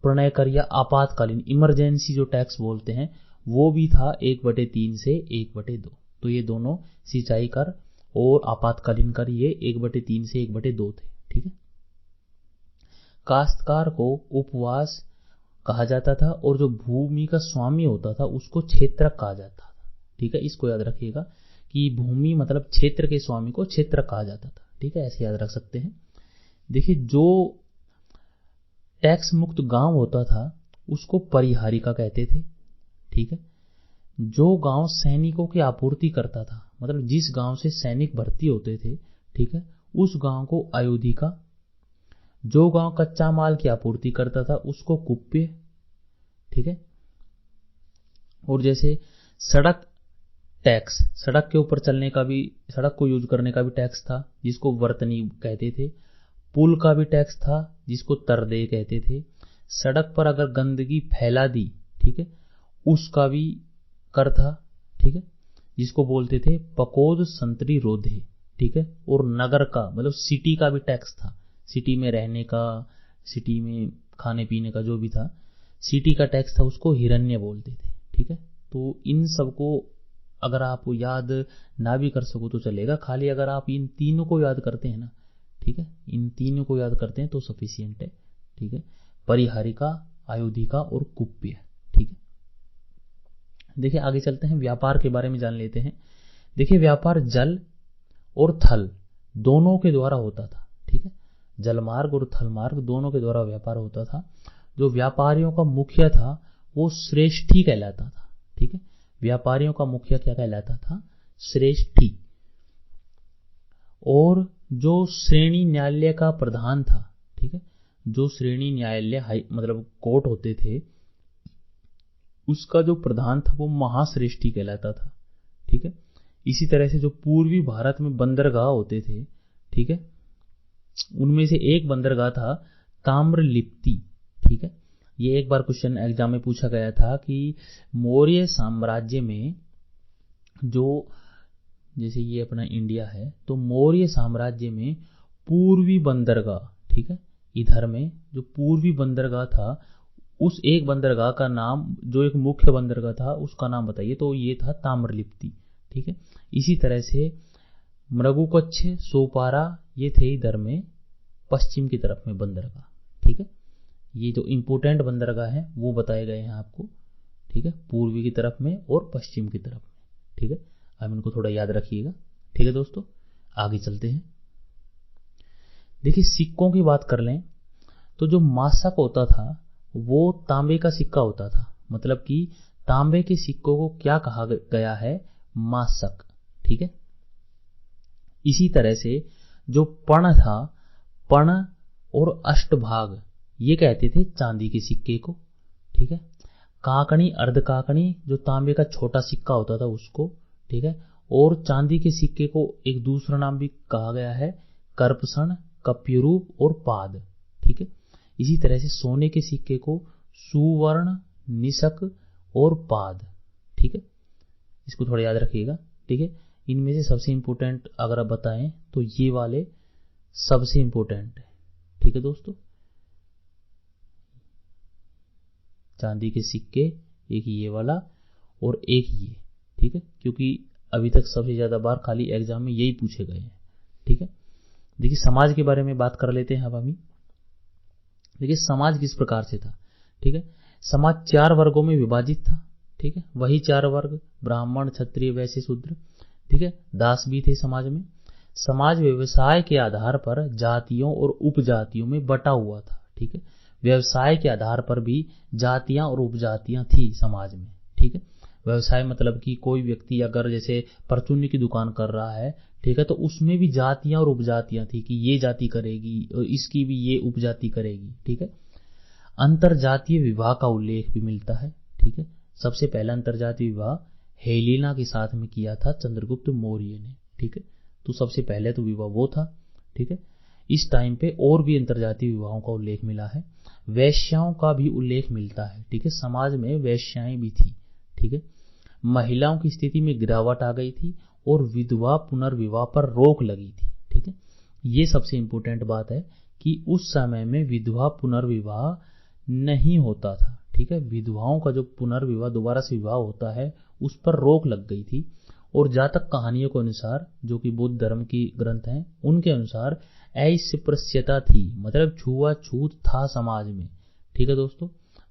Speaker 2: प्रणय कर या आपातकालीन इमरजेंसी जो टैक्स बोलते हैं, वो भी था 1/3 से 1/2। तो ये दोनों सिंचाई कर और आपातकालीन कर ये 1/3 से 1/2 थे। ठीक है, काश्तकार को उपवास कहा जाता था और जो भूमि का स्वामी होता था उसको क्षेत्रक कहा जाता था। ठीक है, इसको याद रखिएगा कि भूमि क्षेत्र के स्वामी को क्षेत्रक कहा जाता था। ठीक है, ऐसे याद रख सकते हैं। देखिए जो टैक्स मुक्त गांव होता था उसको परिहारिका कहते थे। ठीक है, जो गांव सैनिकों की आपूर्ति करता था, जिस गांव से सैनिक भर्ती होते थे, ठीक है, उस गांव को अयोधिका। जो गांव कच्चा माल की आपूर्ति करता था उसको कुप्य। ठीक है, और जैसे सड़क टैक्स, सड़क के ऊपर चलने का भी, सड़क को यूज करने का भी टैक्स था जिसको वर्तनी कहते थे। पुल का भी टैक्स था जिसको तरदेय कहते थे। सड़क पर अगर गंदगी फैला दी, ठीक है, उसका भी कर था। ठीक है, जिसको बोलते थे पकोद संतरी रोधे। ठीक है, और नगर का सिटी का भी टैक्स था। सिटी में रहने का, सिटी में खाने पीने का जो भी था, सिटी का टैक्स था, उसको हिरण्य बोलते थे। ठीक है, तो इन सबको अगर आप याद ना भी कर सको तो चलेगा, खाली अगर आप इन तीनों को याद करते हैं ना, ठीक है, इन तीनों को याद करते हैं तो सफिशिएंट है। ठीक है, परिहारिका, अयोधिका और कुप्य। ठीक है, देखिए आगे चलते हैं, व्यापार के बारे में जान लेते हैं। देखिए व्यापार जल और थल दोनों के द्वारा होता था। ठीक है, जलमार्ग और थल मार्ग दोनों के द्वारा व्यापार होता था। जो व्यापारियों का मुखिया था वो श्रेष्ठी कहलाता था। ठीक है, व्यापारियों का मुखिया क्या कहलाता था? श्रेष्ठी। और जो श्रेणी न्यायालय का प्रधान था, ठीक है, जो श्रेणी न्यायालय मतलब कोर्ट होते थे, उसका जो प्रधान था वो महाश्रेष्ठी कहलाता था, ठीक है। इसी तरह से जो पूर्वी भारत में बंदरगाह होते थे, ठीक है, उनमें से एक बंदरगाह था ताम्रलिप्ति, ठीक है। ये एक बार क्वेश्चन एग्जाम में पूछा गया था कि मौर्य साम्राज्य में जो, जैसे ये अपना इंडिया है, तो मौर्य साम्राज्य में पूर्वी बंदरगाह, ठीक है, इधर में जो पूर्वी बंदरगाह था, उस एक बंदरगाह का नाम, जो एक मुख्य बंदरगाह था उसका नाम बताइए। तो ये था ताम्रलिप्ति, ठीक है। इसी तरह से मृगुकच्छ, सोपारा, ये थे इधर में पश्चिम की तरफ में बंदरगाह, ठीक है। ये जो इंपोर्टेंट बंदरगाह है वो बताए गए हैं आपको, ठीक है, पूर्वी की तरफ में और पश्चिम की तरफ में, ठीक है। अब इनको थोड़ा याद रखिएगा, ठीक है दोस्तों। आगे चलते हैं। देखिए सिक्कों की बात कर लें तो जो मासक होता था वो तांबे का सिक्का होता था, मतलब कि तांबे के सिक्कों को क्या कहा गया है, मासक, ठीक है। इसी तरह से जो पण था, पण और अष्टभाग, ये कहते थे चांदी के सिक्के को, ठीक है। काकणी, अर्धकाकणी, जो तांबे का छोटा सिक्का होता था उसको, ठीक है। और चांदी के सिक्के को एक दूसरा नाम भी कहा गया है, कर्पसन, कप्यरूप और पाद, ठीक है। इसी तरह से सोने के सिक्के को सुवर्ण, निशक और पाद, ठीक है। इसको थोड़ा याद रखिएगा, ठीक है। इनमें से सबसे इंपॉर्टेंट अगर आप बताएं तो ये वाले सबसे इंपॉर्टेंट है, ठीक है दोस्तों। चांदी के सिक्के, एक ये वाला और एक ये, ठीक है, क्योंकि अभी तक सबसे ज्यादा बार खाली एग्जाम में यही पूछे गए हैं, ठीक है। देखिए समाज के बारे में बात कर लेते हैं अब हम। देखिए समाज किस प्रकार से था, ठीक है। समाज 4 वर्गों में विभाजित था, ठीक है। वही 4 वर्ग, ब्राह्मण, क्षत्रिय, वैश्य, शूद्र, ठीक है। दास भी थे समाज में। समाज व्यवसाय के आधार पर जातियों और उपजातियों में बटा हुआ था, ठीक है। व्यवसाय के आधार पर भी जातियां और उपजातियां थी समाज में, ठीक है। व्यवसाय मतलब कि कोई व्यक्ति अगर जैसे परचून की दुकान कर रहा है, ठीक है, तो उसमें भी जातियां और उपजातियां थी कि ये जाति करेगी और इसकी भी ये उपजाति करेगी, ठीक है। अंतरजातीय विवाह का उल्लेख भी मिलता है, ठीक है। सबसे पहला अंतरजातीय विवाह हेलेना के साथ में किया था चंद्रगुप्त मौर्य ने, ठीक है। तो सबसे पहले तो विवाह वो था, ठीक है। इस टाइम पे और भी अंतरजातीय विवाहों का उल्लेख मिला है। वैश्याओं का भी उल्लेख मिलता है, ठीक है। समाज में वैश्याएं भी थी, ठीक है। महिलाओं की स्थिति में गिरावट आ गई थी और विधवा पुनर्विवाह पर रोक लगी थी, ठीक है। ये सबसे इंपॉर्टेंट बात है कि उस समय में विधवा पुनर्विवाह नहीं होता था, ठीक है। विधवाओं का जो पुनर्विवाह, दोबारा से विवाह होता है, उस पर रोक लग गई थी। और जातक कहानियों के अनुसार, जो कि बौद्ध धर्म की ग्रंथ हैं, उनके अनुसार अस्पृश्यता थी, मतलब छुआछूत था समाज में, ठीक है दोस्तों।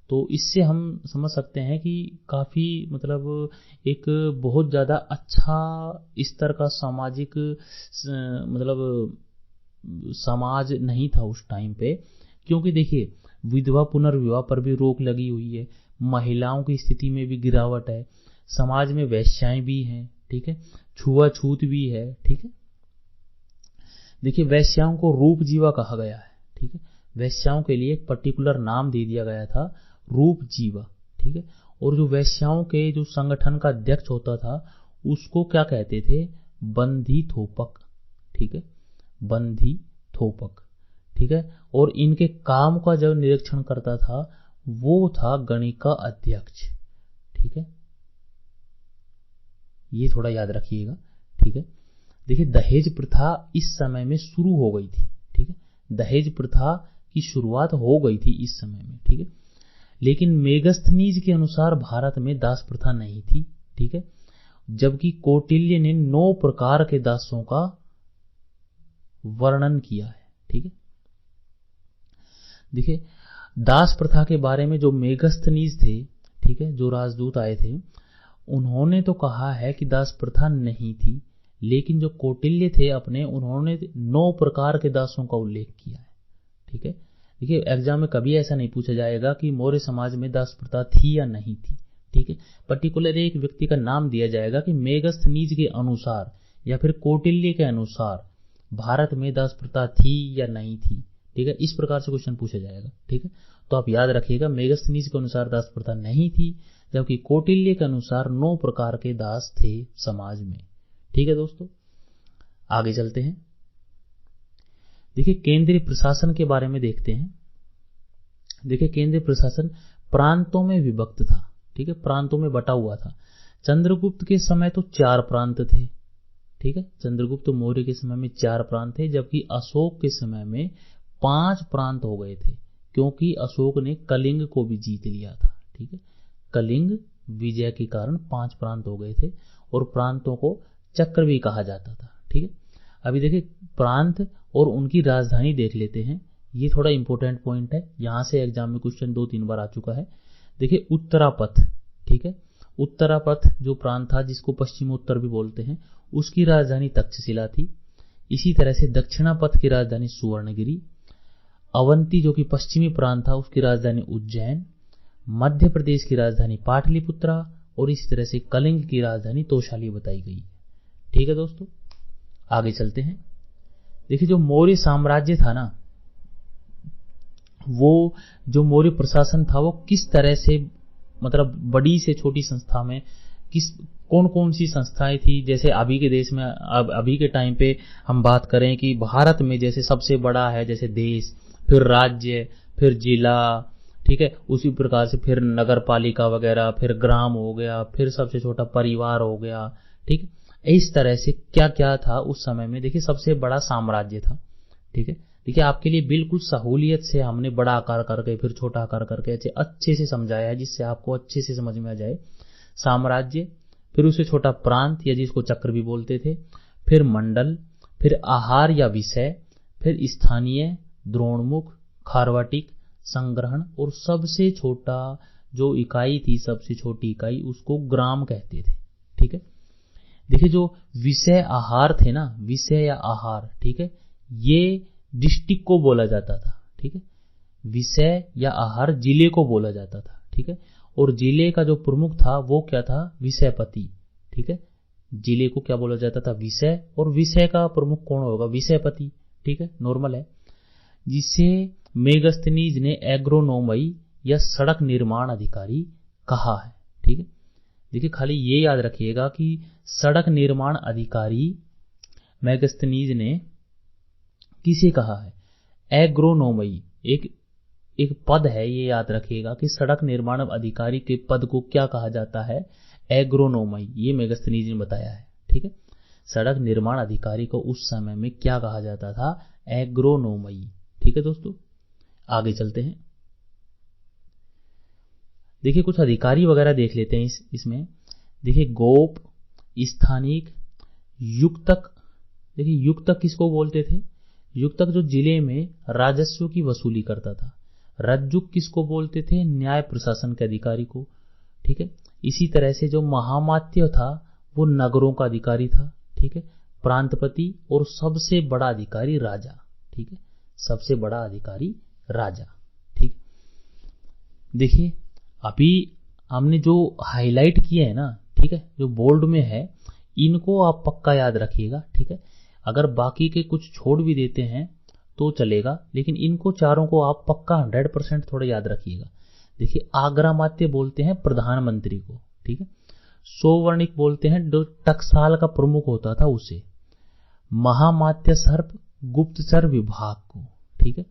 Speaker 2: तो इससे हम समझ सकते हैं कि काफी मतलब एक बहुत ज्यादा अच्छा स्तर का सामाजिक मतलब समाज नहीं था उस टाइम पे, क्योंकि देखिए विधवा पुनर्विवाह पर भी रोक लगी हुई है, महिलाओं की स्थिति में भी गिरावट है, समाज में वैश्याएं भी हैं, ठीक है, छुआछूत भी है, ठीक है। देखिए वैश्याओं को रूप जीवा कहा गया है, ठीक है। वैश्याओं के लिए एक पर्टिकुलर नाम दे दिया गया था, रूप जीवा, ठीक है। और जो वैश्याओं के जो संगठन का अध्यक्ष होता था उसको क्या कहते थे, बंधी थोपक, ठीक है, बंधी थोपक, ठीक है। और इनके काम का जो निरीक्षण करता था वो था गणिका अध्यक्ष, ठीक है। ये थोड़ा याद रखिएगा, ठीक है। देखिए दहेज प्रथा इस समय में शुरू हो गई थी, ठीक है। दहेज प्रथा की शुरुआत हो गई थी इस समय में, ठीक है। लेकिन मेगस्थनीज के अनुसार भारत में दास प्रथा नहीं थी, ठीक है। जबकि कौटिल्य ने 9 प्रकार के दासों का वर्णन किया है, ठीक है। देखिए दास प्रथा के बारे में जो मेगस्थनीज थे, ठीक है, जो राजदूत आए थे, उन्होंने तो कहा है कि दास प्रथा नहीं थी, लेकिन जो कौटिल्य थे अपने, उन्होंने 9 प्रकार के दासों का उल्लेख किया है, ठीक है। देखिए एग्जाम में कभी ऐसा नहीं पूछा जाएगा कि मौर्य समाज में दास प्रथा थी या नहीं थी, ठीक है। पर्टिकुलर एक व्यक्ति का नाम दिया जाएगा कि मेगस्थनीज के अनुसार या फिर कौटिल्य के अनुसार भारत में दास प्रथा थी या नहीं थी, ठीक है, इस प्रकार से क्वेश्चन पूछा जाएगा, ठीक है। तो आप याद रखिएगा मेगस्थनीज के अनुसार दास प्रथा नहीं थी, जबकि कौटिल्य के अनुसार 9 प्रकार के दास थे समाज में, ठीक है दोस्तों। आगे चलते हैं, देखिए केंद्रीय प्रशासन के बारे में देखते हैं। देखिए केंद्रीय प्रशासन प्रांतों में विभक्त था, ठीक है, प्रांतों में बटा हुआ था। चंद्रगुप्त के समय तो 4 प्रांत थे, ठीक है, चंद्रगुप्त मौर्य के समय में 4 प्रांत थे, जबकि अशोक के समय में 5 प्रांत हो गए थे, क्योंकि अशोक ने कलिंग को भी जीत लिया था, ठीक है। कलिंग विजय के कारण 5 प्रांत हो गए थे, और प्रांतों को चक्र भी कहा जाता था, ठीक है। अभी देखिए प्रांत और उनकी राजधानी देख लेते हैं, ये थोड़ा इंपॉर्टेंट पॉइंट है, यहां से एग्जाम में क्वेश्चन 2-3 बार आ चुका है। देखिए उत्तरापथ, ठीक है, उत्तरापथ जो प्रांत था जिसको पश्चिमोत्तर भी बोलते हैं, उसकी राजधानी तक्षशिला थी। इसी तरह से दक्षिणापथ की राजधानी सुवर्णगिरी, अवंती जो कि पश्चिमी प्रांत था उसकी राजधानी उज्जैन, मध्य प्रदेश की राजधानी पाटलिपुत्रा, और इसी तरह से कलिंग की राजधानी तोशाली बताई गई, ठीक है दोस्तों। आगे चलते हैं, देखिए जो मौर्य साम्राज्य था ना, वो जो मौर्य प्रशासन था वो किस तरह से, मतलब बड़ी से छोटी संस्था में किस कौन कौन सी संस्थाएं थी। जैसे अभी के देश में, अभी के टाइम पे हम बात करें कि भारत में जैसे सबसे बड़ा है जैसे देश, फिर राज्य, फिर जिला, ठीक है, उसी प्रकार से फिर नगर पालिका वगैरह, फिर ग्राम हो गया, फिर सबसे छोटा परिवार हो गया, ठीक है। इस तरह से क्या क्या था उस समय में, देखिए सबसे बड़ा साम्राज्य था, ठीक है। देखिए आपके लिए बिल्कुल सहूलियत से हमने बड़ा आकार करके फिर छोटा आकार करके अच्छे से समझाया है, जिससे आपको अच्छे से समझ में आ जाए। साम्राज्य, फिर उससे छोटा प्रांत या जिसको चक्र भी बोलते थे, फिर मंडल, फिर आहार या विषय, फिर स्थानीय, द्रोणमुख, खारवाटिक, संग्रहण, और सबसे छोटा जो इकाई थी, सबसे छोटी इकाई, उसको ग्राम कहते थे, ठीक है। देखिए जो विषय आहार थे ना, विषय या आहार, ठीक है, ये डिस्ट्रिक्ट को बोला जाता था, ठीक है। विषय या आहार जिले को बोला जाता था, ठीक है। और जिले का जो प्रमुख था वो क्या था, विषयपति, ठीक है। जिले को क्या बोला जाता था, विषय, और विषय का प्रमुख कौन होगा, विषयपति, ठीक है, नॉर्मल है। जिसे मेगस्थनीज ने एग्रोनोमई या सड़क निर्माण अधिकारी कहा है, ठीक है। देखिए खाली ये याद रखिएगा कि सड़क निर्माण अधिकारी मेगस्थनीज ने किसे कहा है, एग्रोनोमई, एक पद है, ये याद रखिएगा कि सड़क निर्माण अधिकारी के पद को क्या कहा जाता है, एग्रोनोमई, ये मेगस्थनीज ने बताया है, ठीक है। सड़क निर्माण अधिकारी को उस समय में क्या कहा जाता था, एग्रोनोमई, ठीक है दोस्तों। आगे चलते हैं, देखिए कुछ अधिकारी वगैरह देख लेते हैं इसमें। देखिए गोप, स्थानिक, युक्तक। देखिए युक्तक किसको बोलते थे, युक्तक जो जिले में राजस्व की वसूली करता था। रज्जुक किसको बोलते थे, न्याय प्रशासन के अधिकारी को, ठीक है। इसी तरह से जो महामात्य था वो नगरों का अधिकारी था, ठीक है। प्रांतपति, और सबसे बड़ा अधिकारी राजा, ठीक है, सबसे बड़ा अधिकारी राजा, ठीक। देखिए अभी हमने जो हाईलाइट किए हैं ना, ठीक है, जो बोल्ड में है, इनको आप पक्का याद रखिएगा, ठीक है। अगर बाकी के कुछ छोड़ भी देते हैं तो चलेगा, लेकिन इनको चारों को आप पक्का 100% थोड़ा याद रखिएगा। देखिए आग्रामात्य बोलते हैं प्रधानमंत्री को, ठीक है। सौवर्णिक बोलते हैं जो टकसाल का प्रमुख होता था उसे। महामात्य सर्प गुप्तचर विभाग को, ठीक है।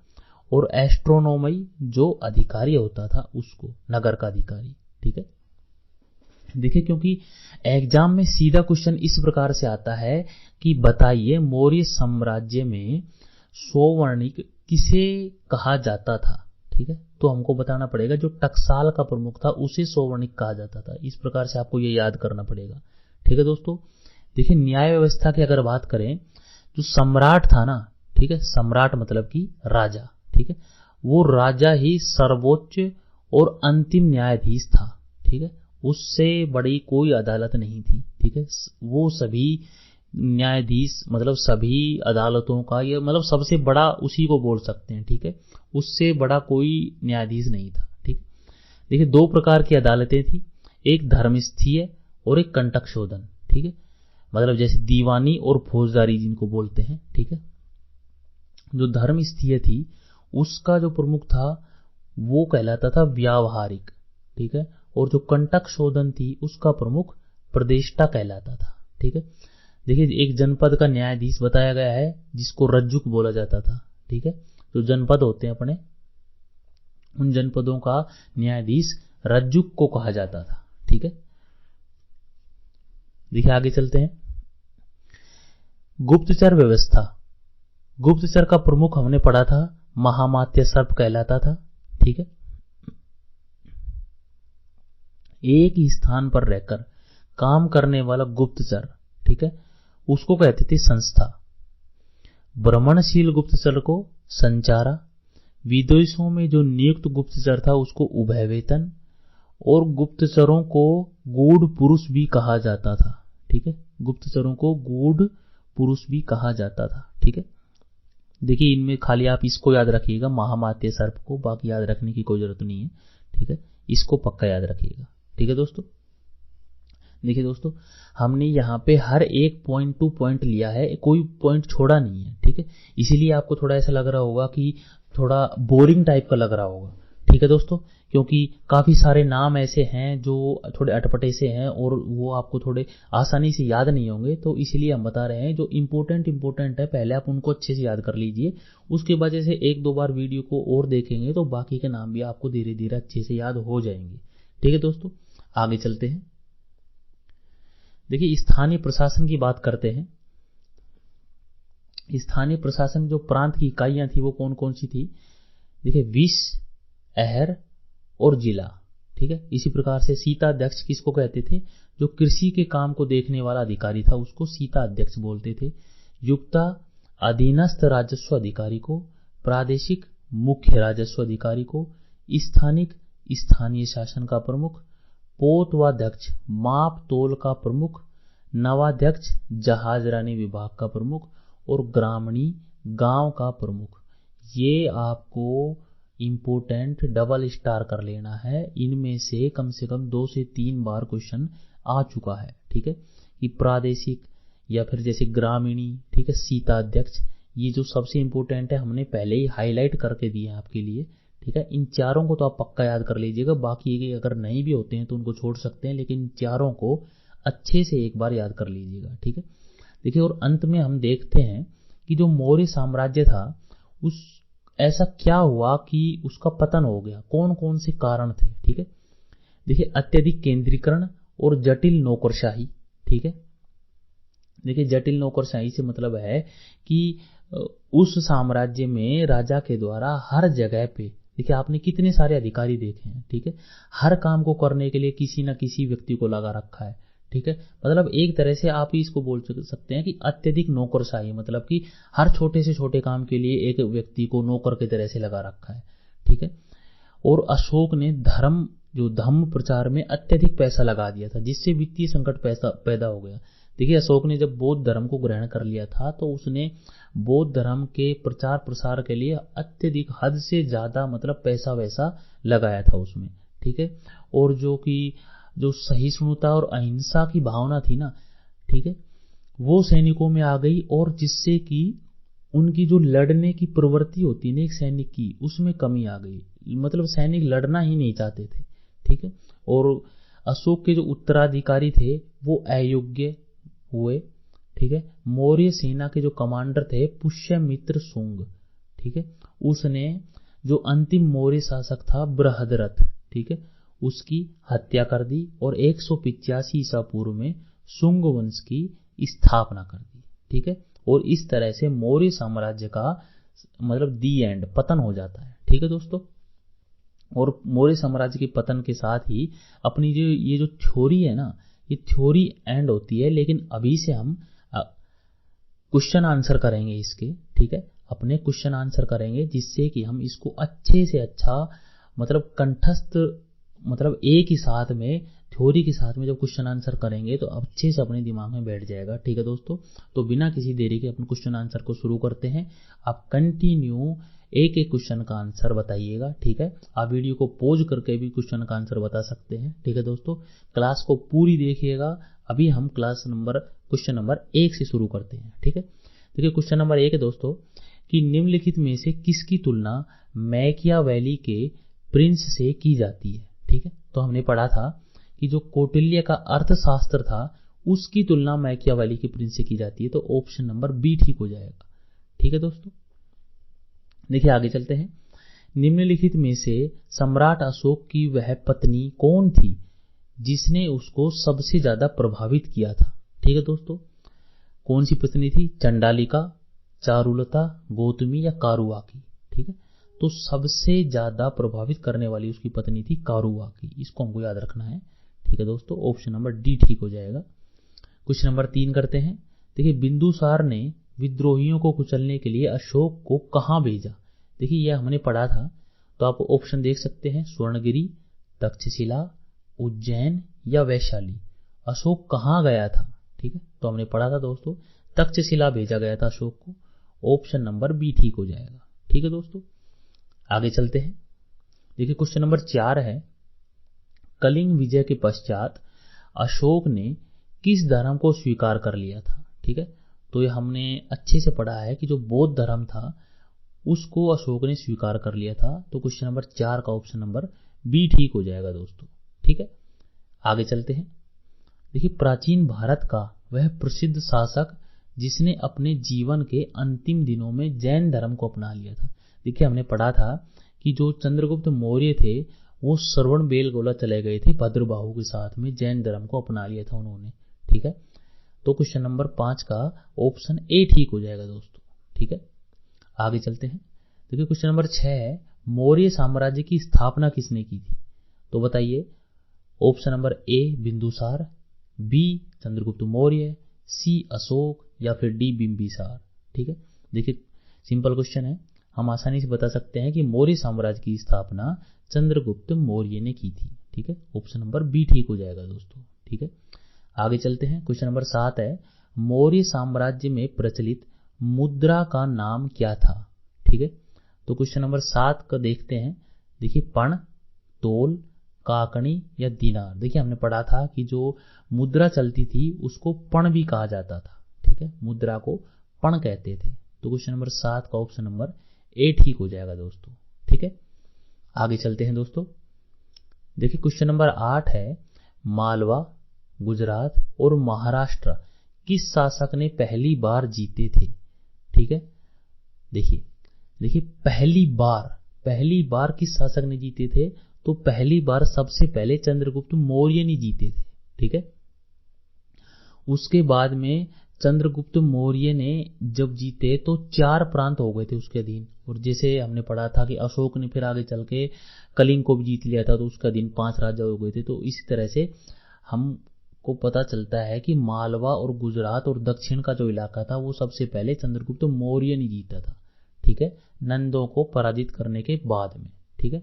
Speaker 2: और एस्ट्रोनोमई जो अधिकारी होता था उसको, नगर का अधिकारी, ठीक है। देखिए क्योंकि एग्जाम में सीधा क्वेश्चन इस प्रकार से आता है कि बताइए मौर्य साम्राज्य में सौवर्णिक किसे कहा जाता था, ठीक है। तो हमको बताना पड़ेगा जो टकसाल का प्रमुख था उसे सौवर्णिक कहा जाता था। इस प्रकार से आपको ये याद करना पड़ेगा, ठीक है दोस्तों। देखिए न्याय व्यवस्था की अगर बात करें, जो सम्राट था ना, ठीक है, सम्राट मतलब कि राजा, ठीक है, वो राजा ही सर्वोच्च और अंतिम न्यायाधीश था, ठीक है। उससे बड़ी कोई अदालत नहीं थी, ठीक है। वो सभी न्यायाधीश मतलब सभी अदालतों का, ये मतलब सबसे बड़ा उसी को बोल सकते हैं, ठीक है। उससे बड़ा कोई न्यायाधीश नहीं था, ठीक। देखिए 2 प्रकार की अदालतें थी, एक धर्मस्थीय और एक कंटक शोधन, ठीक है। मतलब जैसे दीवानी और फौजदारी जिनको बोलते हैं, ठीक है। जो धर्म स्थीय थी उसका जो प्रमुख था वो कहलाता था व्यावहारिक, ठीक है। और जो कंटक शोधन थी उसका प्रमुख प्रदेष्टा कहलाता था, ठीक है। देखिए एक जनपद का न्यायाधीश बताया गया है जिसको रज्जुक बोला जाता था, ठीक है। जो जनपद होते हैं अपने, उन जनपदों का न्यायाधीश रज्जुक को कहा जाता था, ठीक है। देखिए आगे चलते हैं। गुप्तचर व्यवस्था, गुप्तचर का प्रमुख हमने पढ़ा था महामात्य सर्प कहलाता था, ठीक है। एक ही स्थान पर रहकर काम करने वाला गुप्तचर, ठीक है, उसको कहते थे संस्था। भ्रमणशील गुप्तचर को संचारा, विदेशों में जो नियुक्त गुप्तचर था उसको उभय वेतन, और गुप्तचरों को गूढ़ पुरुष भी कहा जाता था, ठीक है। गुप्तचरों को गूढ़ पुरुष भी कहा जाता था, ठीक है। देखिए इनमें खाली आप इसको याद रखिएगा, महामात्य सर्प को, बाकी याद रखने की कोई जरूरत नहीं है, ठीक है। इसको पक्का याद रखिएगा, ठीक है दोस्तों। देखिए दोस्तों हमने यहाँ पे हर एक पॉइंट टू पॉइंट लिया है, कोई पॉइंट छोड़ा नहीं है, ठीक है। इसीलिए आपको थोड़ा ऐसा लग रहा होगा कि थोड़ा बोरिंग टाइप का लग रहा होगा, ठीक है दोस्तों, क्योंकि काफी सारे नाम ऐसे हैं जो थोड़े अटपटे से हैं और वो आपको थोड़े आसानी से याद नहीं होंगे, तो इसीलिए हम बता रहे हैं जो इम्पोर्टेंट है पहले आप उनको अच्छे से याद कर लीजिए। उसके बाद जैसे एक दो बार वीडियो को और देखेंगे तो बाकी के नाम भी आपको धीरे धीरे अच्छे से याद हो जाएंगे, ठीक है दोस्तों। आगे चलते हैं। देखिए स्थानीय प्रशासन की बात करते हैं। स्थानीय प्रशासन जो प्रांत की इकाइयां थी वो कौन कौन सी थी? देखिए विश, अहर और जिला, ठीक है। इसी प्रकार से सीता अध्यक्ष किसको कहते थे? जो कृषि के काम को देखने वाला अधिकारी था उसको सीता अध्यक्ष बोलते थे। युक्ता अधीनस्थ राजस्व अधिकारी को, प्रादेशिक मुख्य राजस्व अधिकारी को, स्थानिक स्थानीय शासन का प्रमुख, पोतवाध्यक्ष माप तोल का प्रमुख, नवाध्यक्ष जहाजरानी विभाग का प्रमुख और ग्रामणी गांव का प्रमुख। ये आपको इम्पोर्टेंट डबल स्टार कर लेना है। इनमें से कम 2 से 3 बार क्वेश्चन आ चुका है, ठीक है। कि प्रादेशिक या फिर जैसे ग्रामीणी, ठीक है, सीता अध्यक्ष, ये जो सबसे इम्पोर्टेंट है हमने पहले ही हाईलाइट करके दिए हैं आपके लिए, ठीक है। इन चारों को तो आप पक्का याद कर लीजिएगा, बाकी अगर नहीं भी होते हैं तो उनको छोड़ सकते हैं, लेकिन इन चारों को अच्छे से एक बार याद कर लीजिएगा, ठीक है। देखिए और अंत में हम देखते हैं कि जो मौर्य साम्राज्य था उस ऐसा क्या हुआ कि उसका पतन हो गया, कौन कौन से कारण थे, ठीक है। देखिए अत्यधिक केंद्रीकरण और जटिल नौकरशाही, ठीक है। देखिए जटिल नौकरशाही से मतलब है कि उस साम्राज्य में राजा के द्वारा हर जगह पे, देखिए आपने कितने सारे अधिकारी देखे हैं, ठीक है, हर काम को करने के लिए किसी न किसी व्यक्ति को लगा रखा है, ठीक है। मतलब एक तरह से आप इसको बोल सकते हैं कि अत्यधिक नौकरशाही, मतलब कि हर छोटे से छोटे काम के लिए एक व्यक्ति को नौकर की तरह से लगा रखा है, ठीक है। और अशोक ने धर्म प्रचार में अत्यधिक पैसा लगा दिया था, जिससे वित्तीय संकट पैदा हो गया। देखिए अशोक ने जब बौद्ध धर्म को ग्रहण कर लिया था तो उसने बौद्ध धर्म के प्रचार प्रसार के लिए अत्यधिक हद से ज्यादा मतलब पैसा वैसा लगाया था उसमें, ठीक है। और जो सहिष्णुता और अहिंसा की भावना थी ना, ठीक है, वो सैनिकों में आ गई, और जिससे कि उनकी जो लड़ने की प्रवृत्ति होती है ना एक सैनिक की, उसमें कमी आ गई। मतलब सैनिक लड़ना ही नहीं चाहते थे, ठीक है। और अशोक के जो उत्तराधिकारी थे वो अयोग्य हुए, ठीक है। मौर्य सेना के जो कमांडर थे पुष्यमित्र शुंग, ठीक है, उसने जो अंतिम मौर्य शासक था बृहद्रथ, ठीक है, उसकी हत्या कर दी और 185 ईसा पूर्व में शुंग वंश की स्थापना कर दी, ठीक है। और इस तरह से मौर्य साम्राज्य का मतलब दी एंड पतन हो जाता है, ठीक है दोस्तों। और मौर्य साम्राज्य के पतन के साथ ही अपनी ये जो थ्योरी है ना, ये थ्योरी एंड होती है, लेकिन अभी से हम क्वेश्चन आंसर करेंगे इसके, ठीक है, अपने क्वेश्चन आंसर करेंगे, जिससे कि हम इसको अच्छे से अच्छा मतलब कंठस्थ, मतलब एक ही साथ में थ्योरी के साथ में जब क्वेश्चन आंसर करेंगे तो अच्छे से अपने दिमाग में बैठ जाएगा, ठीक है दोस्तों। तो बिना किसी देरी के अपन क्वेश्चन आंसर को शुरू करते हैं। आप कंटिन्यू एक एक क्वेश्चन का आंसर बताइएगा, ठीक है। आप वीडियो को पॉज करके भी क्वेश्चन का आंसर बता सकते हैं, ठीक है दोस्तों। क्लास को पूरी देखिएगा, अभी हम क्वेश्चन नंबर 1 से शुरू करते हैं। ठीक है, देखिए क्वेश्चन नंबर 1 है दोस्तों कि निम्नलिखित में से किसकी तुलना मैकियावेली के प्रिंस से की जाती है। ठीक है, तो हमने पढ़ा था कि जो कौटिल्य का अर्थशास्त्र था उसकी तुलना मैकियावेली के प्रिंस से की जाती है, तो ऑप्शन नंबर बी ठीक हो जाएगा। ठीक है दोस्तों, देखिए आगे चलते हैं। निम्नलिखित में से सम्राट अशोक की वह पत्नी कौन थी जिसने उसको सबसे ज्यादा प्रभावित किया था। ठीक है दोस्तों, कौन सी पत्नी थी? चंडालिका, चारुलता, गौतमी या कारुआकी। ठीक है, तो सबसे ज्यादा प्रभावित करने वाली उसकी पत्नी थी कारुआकी, इसको हमको याद रखना है। ठीक है दोस्तों, ऑप्शन नंबर डी ठीक हो जाएगा। क्वेश्चन नंबर 3 करते हैं। देखिए बिंदुसार ने विद्रोहियों को कुचलने के लिए अशोक को कहाँ भेजा? देखिए यह हमने पढ़ा था, तो आप ऑप्शन देख सकते हैं, स्वर्णगिरी, तक्षशिला, उज्जैन या वैशाली। अशोक कहाँ गया था? ठीक है, तो हमने पढ़ा था दोस्तों, तक्षशिला भेजा गया था अशोक को। ऑप्शन नंबर बी ठीक हो जाएगा। ठीक है दोस्तों, आगे चलते हैं। देखिए क्वेश्चन नंबर 4 है, कलिंग विजय के पश्चात अशोक ने किस धर्म को स्वीकार कर लिया था? ठीक है, तो ये हमने अच्छे से पढ़ा है कि जो बौद्ध धर्म था उसको अशोक ने स्वीकार कर लिया था, तो क्वेश्चन नंबर 4 का ऑप्शन नंबर बी ठीक हो जाएगा दोस्तों। ठीक है, आगे चलते हैं। देखिए प्राचीन भारत का वह प्रसिद्ध शासक जिसने अपने जीवन के अंतिम दिनों में जैन धर्म को अपना लिया था। देखिए हमने पढ़ा था कि जो चंद्रगुप्त मौर्य थे वो श्रवण बेलगोला चले गए थे भद्रबाहु के साथ में, जैन धर्म को अपना लिया था उन्होंने। ठीक है, तो क्वेश्चन नंबर 5 का ऑप्शन ए ठीक हो जाएगा दोस्तों। ठीक है, आगे चलते हैं। देखिए क्वेश्चन नंबर 6 है, मौर्य साम्राज्य की स्थापना किसने की थी? तो बताइए, option number A Bindusara, B Chandragupta Maurya, C Ashoka या फिर डी बिंबिसार। ठीक है, देखिए सिंपल क्वेश्चन है, हम आसानी से बता सकते हैं कि मौर्य साम्राज्य की स्थापना चंद्रगुप्त मौर्य ने की थी। ठीक है, ऑप्शन नंबर बी ठीक हो जाएगा दोस्तों। ठीक है, आगे चलते हैं। क्वेश्चन नंबर 7 है, मौर्य साम्राज्य में प्रचलित मुद्रा का नाम क्या था? ठीक है, तो क्वेश्चन नंबर 7 का देखते हैं। देखिए पण, तोल, काकणी या दिनार। देखिए हमने पढ़ा था कि जो मुद्रा चलती थी उसको पण भी कहा जाता था। ठीक है, मुद्रा को पण कहते थे, तो क्वेश्चन नंबर 7 का ऑप्शन नंबर ए ठीक हो जाएगा दोस्तों। ठीक है, आगे चलते हैं दोस्तों। देखिए क्वेश्चन नंबर 8 है, मालवा, गुजरात और महाराष्ट्र किस शासक ने पहली बार जीते थे? ठीक है, देखिए पहली बार किस शासक ने जीते थे? तो पहली बार सबसे पहले चंद्रगुप्त मौर्य ने जीते थे। ठीक है, उसके बाद में चंद्रगुप्त मौर्य ने जब जीते तो 4 प्रांत हो गए थे उसके अधीन, और जैसे हमने पढ़ा था कि अशोक ने फिर आगे चल के कलिंग को भी जीत लिया था तो उसका अधीन 5 राजा हो गए थे। तो इसी तरह से हमको पता चलता है कि मालवा और गुजरात और दक्षिण का जो इलाका था वो सबसे पहले चंद्रगुप्त मौर्य ने जीता था। ठीक है, नंदों को पराजित करने के बाद में। ठीक है,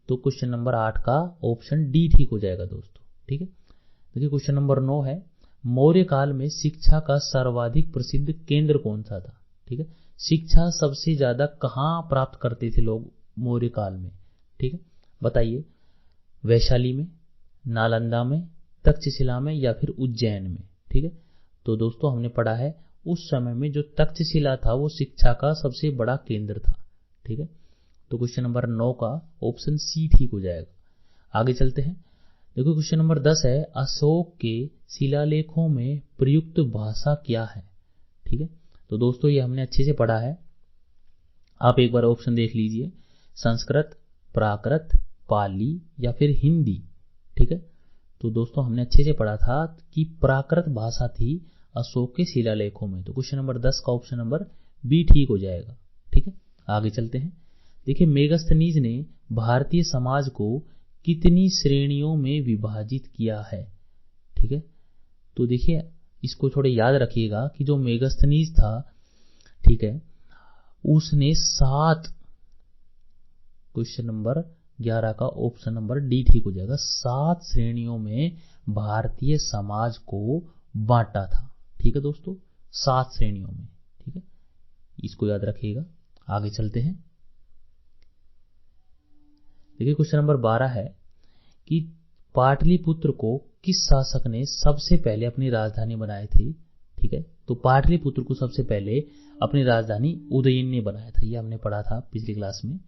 Speaker 2: तो क्वेश्चन नंबर 8 का ऑप्शन डी ठीक हो जाएगा दोस्तों। ठीक है, देखिए क्वेश्चन नंबर 9 है, मौर्य काल में शिक्षा का सर्वाधिक प्रसिद्ध केंद्र कौन सा था? ठीक है, शिक्षा सबसे ज्यादा कहाँ प्राप्त करते थे लोग मौर्य काल में? ठीक है, बताइए, वैशाली में, नालंदा में, तक्षशिला में या फिर उज्जैन में? ठीक है, तो दोस्तों हमने पढ़ा है उस समय में जो तक्षशिला था वो शिक्षा का सबसे बड़ा केंद्र था। ठीक है, तो क्वेश्चन नंबर 9 का ऑप्शन सी ठीक हो जाएगा। आगे चलते हैं। देखो क्वेश्चन नंबर 10 है, अशोक के शिलालेखों में प्रयुक्त भाषा क्या है? ठीक है, तो दोस्तों ये हमने अच्छे से पढ़ा है, आप एक बार ऑप्शन देख लीजिए, संस्कृत, प्राकृत, पाली या फिर हिंदी। ठीक है, तो दोस्तों हमने अच्छे से पढ़ा था कि प्राकृत भाषा थी अशोक के शिलालेखों में, तो क्वेश्चन नंबर 10 का ऑप्शन नंबर बी ठीक हो जाएगा। ठीक है, आगे चलते हैं। देखिए मेगास्थनीज ने भारतीय समाज को कितनी श्रेणियों में विभाजित किया है? ठीक है, तो देखिए इसको थोड़े याद रखिएगा कि जो मेगास्थनीज था, ठीक है, उसने 7, क्वेश्चन नंबर 11 का ऑप्शन नंबर डी ठीक हो जाएगा, 7 श्रेणियों में भारतीय समाज को बांटा था। ठीक है दोस्तों, 7 श्रेणियों में। ठीक है, इसको याद रखिएगा। आगे चलते हैं। देखिए क्वेश्चन नंबर 12 है कि पाटलिपुत्र को किस शासक ने सबसे पहले अपनी राजधानी बनाई थी? ठीक है, तो पाटलिपुत्र को सबसे पहले अपनी राजधानी उदयन ने बनाया था, ये हमने पढ़ा था पिछली क्लास में।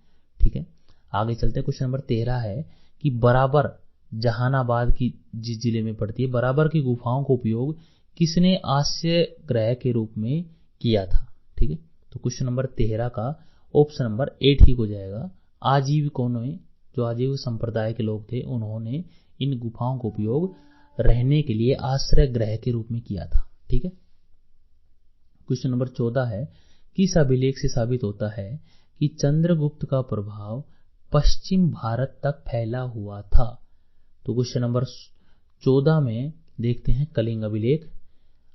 Speaker 2: ठीक है, आगे चलते हैं। क्वेश्चन नंबर 13 है कि बराबर जहानाबाद की जिस जिले में पड़ती है, बराबर की गुफाओं का उपयोग किसने आश्रय गृह के रूप में किया था? ठीक है, तो क्वेश्चन नंबर 13 का ऑप्शन नंबर ए ठीक हो जाएगा। आजीविकों ने, जो आजीविक संप्रदाय के लोग थे, उन्होंने इन गुफाओं का उपयोग रहने के लिए आश्रय गृह के रूप में किया था। ठीक है, क्वेश्चन नंबर 14 है, किस अभिलेख से साबित होता है कि चंद्रगुप्त का प्रभाव पश्चिम भारत तक फैला हुआ था? तो क्वेश्चन नंबर 14 में देखते हैं कलिंग अभिलेख,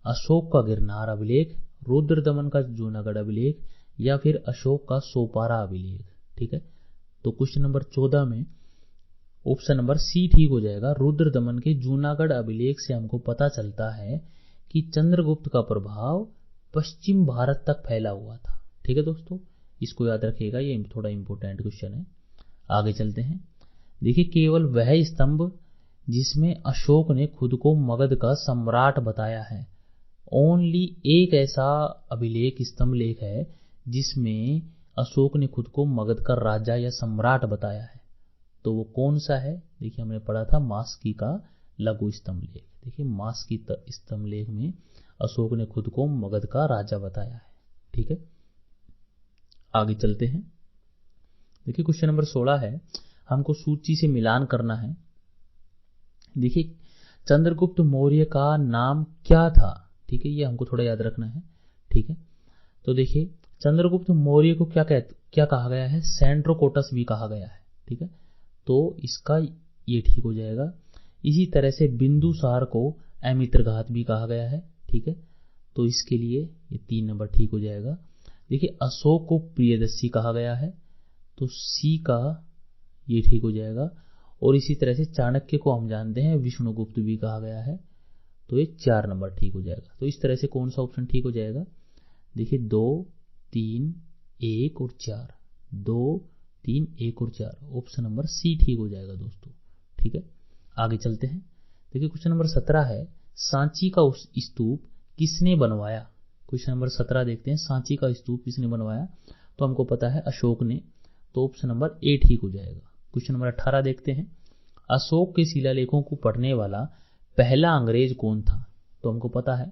Speaker 2: अशोक का गिरनार अभिलेख, रुद्रदमन का जूनागढ़ अभिलेख, या फिर अशोक का सोपारा अभिलेख। ठीक है, तो क्वेश्चन नंबर 14 में ऑप्शन नंबर सी ठीक हो जाएगा। रुद्रदमन के जूनागढ़ अभिलेख से हमको पता चलता है कि चंद्रगुप्त का प्रभाव पश्चिम भारत तक फैला हुआ था। ठीक है दोस्तों, इसको याद रखिएगा, ये थोड़ा इंपॉर्टेंट क्वेश्चन है। आगे चलते हैं। देखिए, केवल वह स्तंभ जिसमें अशोक ने खुद को मगध का सम्राट बताया है, ओनली एक ऐसा अभिलेख स्तंभ लेख है जिसमें अशोक ने खुद को मगध का राजा या सम्राट बताया है, तो वो कौन सा है? देखिए, हमने पढ़ा था मास्की का लघु स्तंभ लेख। देखिए, मास्की स्तंभ लेख में अशोक ने खुद को मगध का राजा बताया है। ठीक है, आगे चलते हैं। देखिए, क्वेश्चन नंबर 16 है, हमको सूची से मिलान करना है। देखिए, चंद्रगुप्त मौर्य का नाम क्या था? ठीक है, ये हमको थोड़ा याद रखना है। ठीक है, तो देखिए, चंद्रगुप्त मौर्य को क्या कहा गया है? सेंड्रोकोटस भी कहा गया है। ठीक है, तो इसका ये ठीक हो जाएगा। इसी तरह से बिंदुसार को अमित्रघात भी कहा गया है। ठीक है, तो इसके लिए ये 3 नंबर ठीक हो जाएगा। देखिए, अशोक को प्रियदर्शी कहा गया है, तो सी का ये ठीक हो जाएगा। और इसी तरह से चाणक्य को हम जानते हैं विष्णुगुप्त भी कहा गया है, तो ये 4 नंबर ठीक हो जाएगा। तो इस तरह से कौन सा ऑप्शन ठीक हो जाएगा? देखिए, 2, 3, 1 और 4, 2, 3, 1 और 4, ऑप्शन नंबर सी ठीक हो जाएगा दोस्तों। ठीक है, आगे चलते हैं। देखिए, क्वेश्चन नंबर 17 है, सांची का स्तूप किसने बनवाया? क्वेश्चन नंबर 17 देखते हैं, सांची का स्तूप किसने बनवाया? तो हमको पता है अशोक ने, तो ऑप्शन नंबर ए ठीक हो जाएगा। क्वेश्चन नंबर 18 देखते हैं, अशोक के शिलालेखों को पढ़ने वाला पहला अंग्रेज कौन था? तो हमको पता है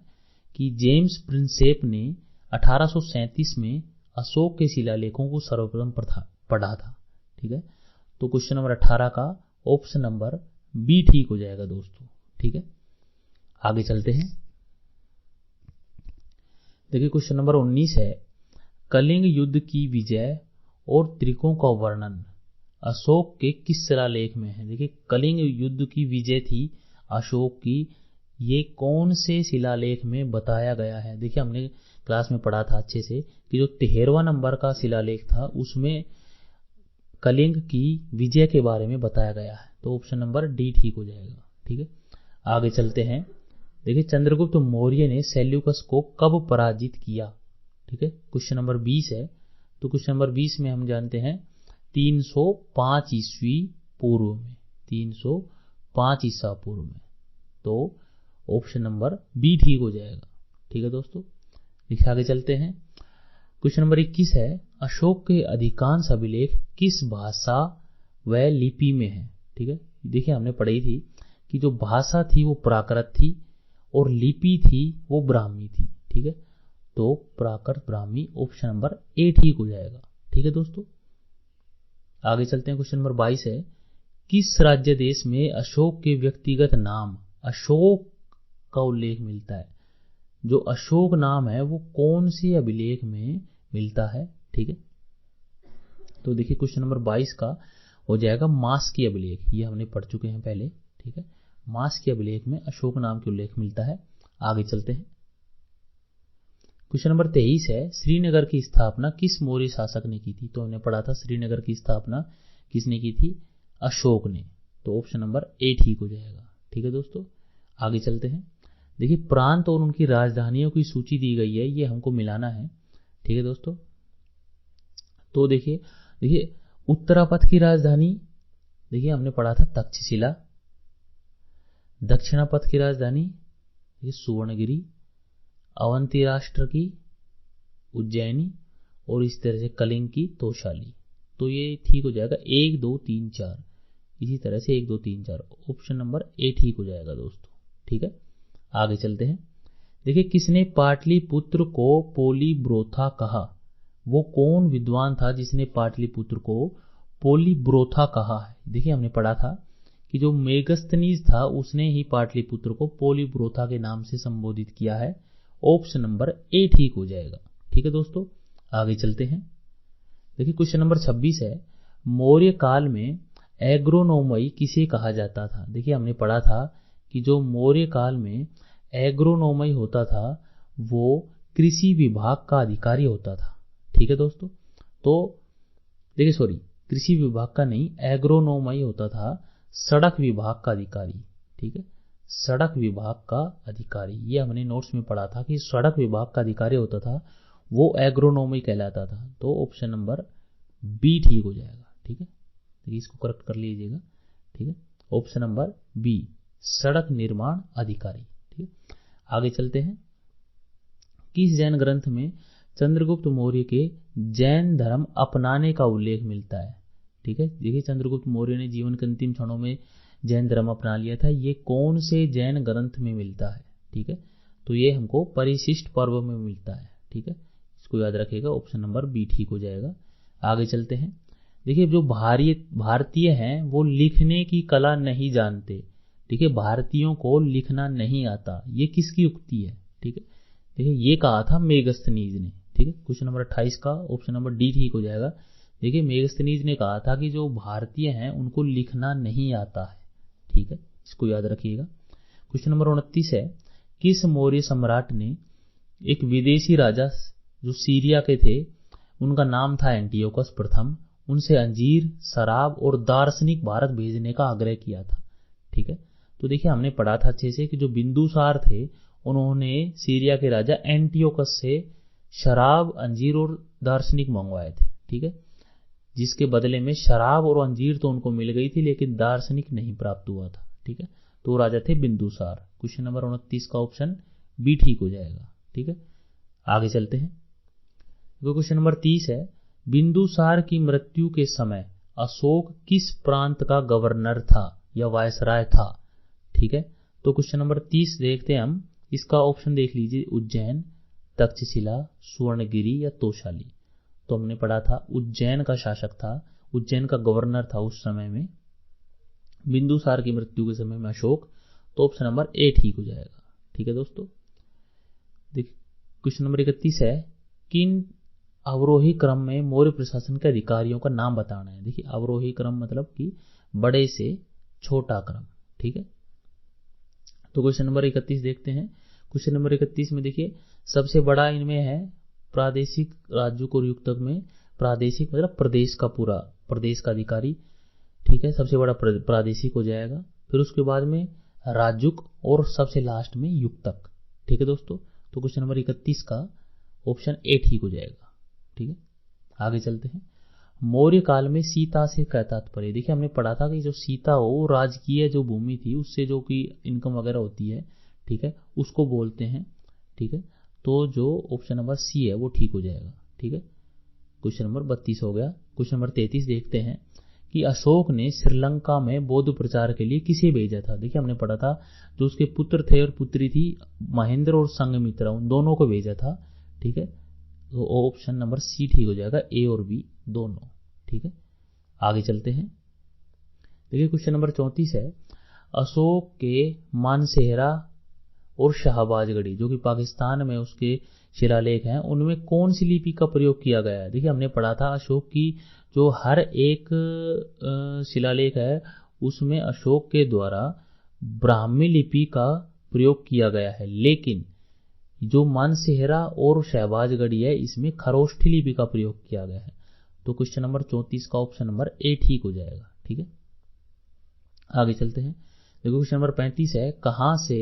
Speaker 2: कि जेम्स प्रिंसेप ने 1837 में अशोक के शिलालेखों को सर्वप्रथम पढ़ा था। ठीक है, तो क्वेश्चन नंबर 18 का ऑप्शन नंबर बी ठीक हो जाएगा दोस्तों। ठीक है, आगे चलते हैं। देखिए, क्वेश्चन नंबर 19 है, कलिंग युद्ध की विजय और त्रिकों का वर्णन अशोक के किस शिलालेख में है? देखिए, कलिंग युद्ध की विजय थी अशोक की, ये कौन से शिलालेख में बताया गया है? देखिए, हमने क्लास में पढ़ा था अच्छे से कि जो 13वां नंबर का शिलालेख था उसमें कलिंग की विजय के बारे में बताया गया है, तो ऑप्शन नंबर डी ठीक हो जाएगा। ठीक है, आगे चलते हैं। देखिए, चंद्रगुप्त मौर्य ने सेल्यूकस को कब पराजित किया? ठीक है, क्वेश्चन नंबर 20 है, तो क्वेश्चन नंबर 20 में हम जानते हैं 305 ईस्वी पूर्व में, 305 ईसा पूर्व में, तो ऑप्शन नंबर बी ठीक हो जाएगा। ठीक है दोस्तों, देखिए आगे चलते हैं। क्वेश्चन नंबर 21 है, अशोक के अधिकांश अभिलेख किस भाषा व लिपि में है? ठीक है, देखिए हमने पढ़ी थी कि जो भाषा थी वो प्राकृत थी और लिपि थी वो ब्राह्मी थी। ठीक है, तो प्राकृत ब्राह्मी, ऑप्शन नंबर ए ठीक हो जाएगा। ठीक है दोस्तों, आगे चलते हैं। क्वेश्चन नंबर 22 है, किस राज्य देश में अशोक के व्यक्तिगत नाम अशोक का उल्लेख मिलता है? जो अशोक नाम है वो कौन से अभिलेख में मिलता है? ठीक है, तो देखिए क्वेश्चन नंबर 22 का हो जाएगा मास्की अभिलेख, ये हमने पढ़ चुके हैं पहले। ठीक है, मास्की अभिलेख में अशोक नाम के उल्लेख मिलता है। आगे चलते हैं। क्वेश्चन नंबर 23 है, श्रीनगर की स्थापना किस मौर्य शासक ने की थी? तो हमने पढ़ा था श्रीनगर की स्थापना किसने की थी? अशोक ने, तो ऑप्शन नंबर ए ठीक हो जाएगा। ठीक है दोस्तों, आगे चलते हैं। देखिए, प्रांत और उनकी राजधानियों की सूची दी गई है, ये हमको मिलाना है। ठीक है दोस्तों, तो देखिए उत्तरापथ की राजधानी, देखिए हमने पढ़ा था तक्षशिला। दक्षिणापथ की राजधानी ये सुवर्णगिरी, अवंती राष्ट्र की उज्जैनी, और इस तरह से कलिंग की तोशाली। तो ये ठीक हो जाएगा 1 2 3 4, इसी तरह से 1 2 3 4, ऑप्शन नंबर ए ठीक हो जाएगा दोस्तों। ठीक है, आगे चलते हैं। देखिए, किसने पाटलिपुत्र को पोलीब्रोथा कहा? वो कौन विद्वान था जिसने पाटलिपुत्र को पोलीब्रोथा कहा है? देखिए, हमने पढ़ा था कि जो मेगस्थनीज था उसने ही पाटलिपुत्र को पोलीब्रोथा के नाम से संबोधित किया है। ऑप्शन नंबर ए ठीक हो जाएगा। ठीक है दोस्तों, आगे चलते हैं। देखिए, क्वेश्चन नंबर 26 है, मौर्य काल में एग्रोनोमई किसे कहा जाता था? देखिए, हमने पढ़ा था कि जो मौर्य काल में एग्रोनोमई होता था वो कृषि विभाग का अधिकारी होता था। ठीक है दोस्तों, तो देखिए सॉरी, कृषि विभाग का नहीं, एग्रोनोमई होता था सड़क विभाग का अधिकारी। ठीक है, सड़क विभाग का अधिकारी, ये हमने नोट्स में पढ़ा था कि सड़क विभाग का अधिकारी होता था वो एग्रोनोमी कहलाता था। तो ऑप्शन नंबर बी ठीक हो जाएगा। ठीक है, देखिए इसको करेक्ट कर लीजिएगा। ठीक है, ऑप्शन नंबर बी, सड़क निर्माण अधिकारी। ठीक है, आगे चलते हैं। किस जैन ग्रंथ में चंद्रगुप्त मौर्य के जैन धर्म अपनाने का उल्लेख मिलता है? ठीक है, देखिए चंद्रगुप्त मौर्य ने जीवन के अंतिम क्षणों में जैन धर्म अपना लिया था, ये कौन से जैन ग्रंथ में मिलता है? ठीक है, तो ये हमको परिशिष्ट पर्व में मिलता है। ठीक है, इसको याद रखिएगा, ऑप्शन नंबर बी ठीक हो जाएगा। आगे चलते हैं। देखिए, जो भारतीय हैं वो लिखने की कला नहीं जानते। ठीक है, भारतीयों को लिखना नहीं आता, ये किसकी उक्ति है? ठीक है, देखिए ये कहा था मेगस्थनीज ने। ठीक है, क्वेश्चन नंबर 28 का ऑप्शन नंबर डी ठीक हो जाएगा। देखिए, मेगस्थनीज ने कहा था कि जो भारतीय हैं उनको लिखना नहीं आता है। ठीक है, इसको याद रखिएगा। क्वेश्चन नंबर 29 है, किस मौर्य सम्राट ने एक विदेशी राजा जो सीरिया के थे, उनका नाम था एंटियोकस प्रथम, उनसे अंजीर, शराब और दार्शनिक भारत भेजने का आग्रह किया था? ठीक है, तो देखिए हमने पढ़ा था अच्छे से कि जो बिंदुसार थे उन्होंने सीरिया के राजा एंटियोकस से शराब, अंजीर और दार्शनिक मंगवाए थे। ठीक है, जिसके बदले में शराब और अंजीर तो उनको मिल गई थी लेकिन दार्शनिक नहीं प्राप्त हुआ था। ठीक है, तो वो राजा थे बिंदुसार। क्वेश्चन नंबर 29 का ऑप्शन बी ठीक हो जाएगा। ठीक है, आगे चलते हैं। क्वेश्चन नंबर 30 है, बिंदुसार की मृत्यु के समय अशोक किस प्रांत का गवर्नर था या वायसराय था? ठीक है, तो क्वेश्चन नंबर 30 देखते हैं हम। इसका ऑप्शन देख लीजिए, उज्जैन, तक्षशिला, सुवर्णगिरी या तोशाली। तो हमने पढ़ा था उज्जैन का शासक था, उज्जैन का गवर्नर था उस समय में बिंदुसार की मृत्यु के समय में अशोक। तो ऑप्शन नंबर ए ठीक हो जाएगा। ठीक है दोस्तों, देखिए क्वेश्चन नंबर 31 है, किन अवरोही क्रम में मौर्य प्रशासन के अधिकारियों का नाम बताना है? देखिए, अवरोही क्रम मतलब कि बड़े से छोटा क्रम। ठीक है, तो क्वेश्चन नंबर 31 देखते हैं। क्वेश्चन नंबर 31 में देखिए, सबसे बड़ा इनमें है प्रादेशिक राज्यों और युक्तक में प्रादेशिक मतलब प्रदेश का, पूरा प्रदेश का अधिकारी। ठीक है, सबसे बड़ा प्रादेशिक हो जाएगा, फिर उसके बाद में राज्युक और सबसे लास्ट में युक्तक। ठीक है दोस्तों, तो क्वेश्चन नंबर 31 का ऑप्शन ए ठीक हो जाएगा। ठीक है, आगे चलते हैं। मौर्य काल में सीता से क्या तात्पर्य? देखिए, हमने पढ़ा था कि जो सीता हो वो राजकीय जो भूमि थी उससे जो कि इनकम वगैरह होती है, ठीक है, उसको बोलते हैं। ठीक है, तो जो ऑप्शन नंबर सी है वो ठीक हो जाएगा। ठीक है, क्वेश्चन नंबर 32 हो गया। क्वेश्चन नंबर 33 देखते हैं कि अशोक ने श्रीलंका में बौद्ध प्रचार के लिए किसे भेजा था? देखिए, हमने पढ़ा था जो उसके पुत्र थे और पुत्री थी, महेंद्र और संघमित्रा, उन दोनों को भेजा था। ठीक है, तो ऑप्शन नंबर सी ठीक हो जाएगा, ए और बी दोनों। ठीक है, आगे चलते हैं। देखिए, क्वेश्चन नंबर 34 है, अशोक के मानसेहरा और शाहबाजगढ़ी जो कि पाकिस्तान में उसके शिलालेख हैं, उनमें कौन सी लिपि का प्रयोग किया गया है? देखिए, हमने पढ़ा था अशोक की जो हर एक शिलालेख है उसमें अशोक के द्वारा ब्राह्मी लिपि का प्रयोग किया गया है, लेकिन जो मानसेहरा और शहबाजगढ़ी है इसमें खरोष्ठी लिपि का प्रयोग किया गया है। तो क्वेश्चन नंबर 34 का ऑप्शन नंबर ए ठीक हो जाएगा। ठीक है, आगे चलते हैं। देखो, क्वेश्चन नंबर 35 है, कहां से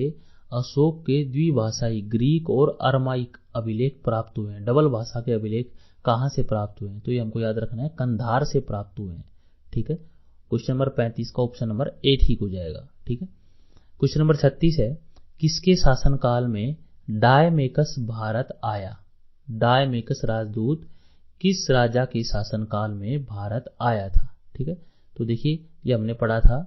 Speaker 2: अशोक के द्विभाषाई ग्रीक और अरमाइक अभिलेख प्राप्त हुए हैं? डबल भाषा के अभिलेख कहां से प्राप्त हुए हैं? तो ये हमको याद रखना है, कंधार से प्राप्त हुए हैं। ठीक है, क्वेश्चन नंबर 35 का ऑप्शन नंबर ए ठीक हो जाएगा। ठीक है, क्वेश्चन नंबर 36 है, किसके शासनकाल में डायमेकस भारत आया? डायमेकस राजदूत किस राजा के शासनकाल में भारत आया था? ठीक है, तो देखिए ये हमने पढ़ा था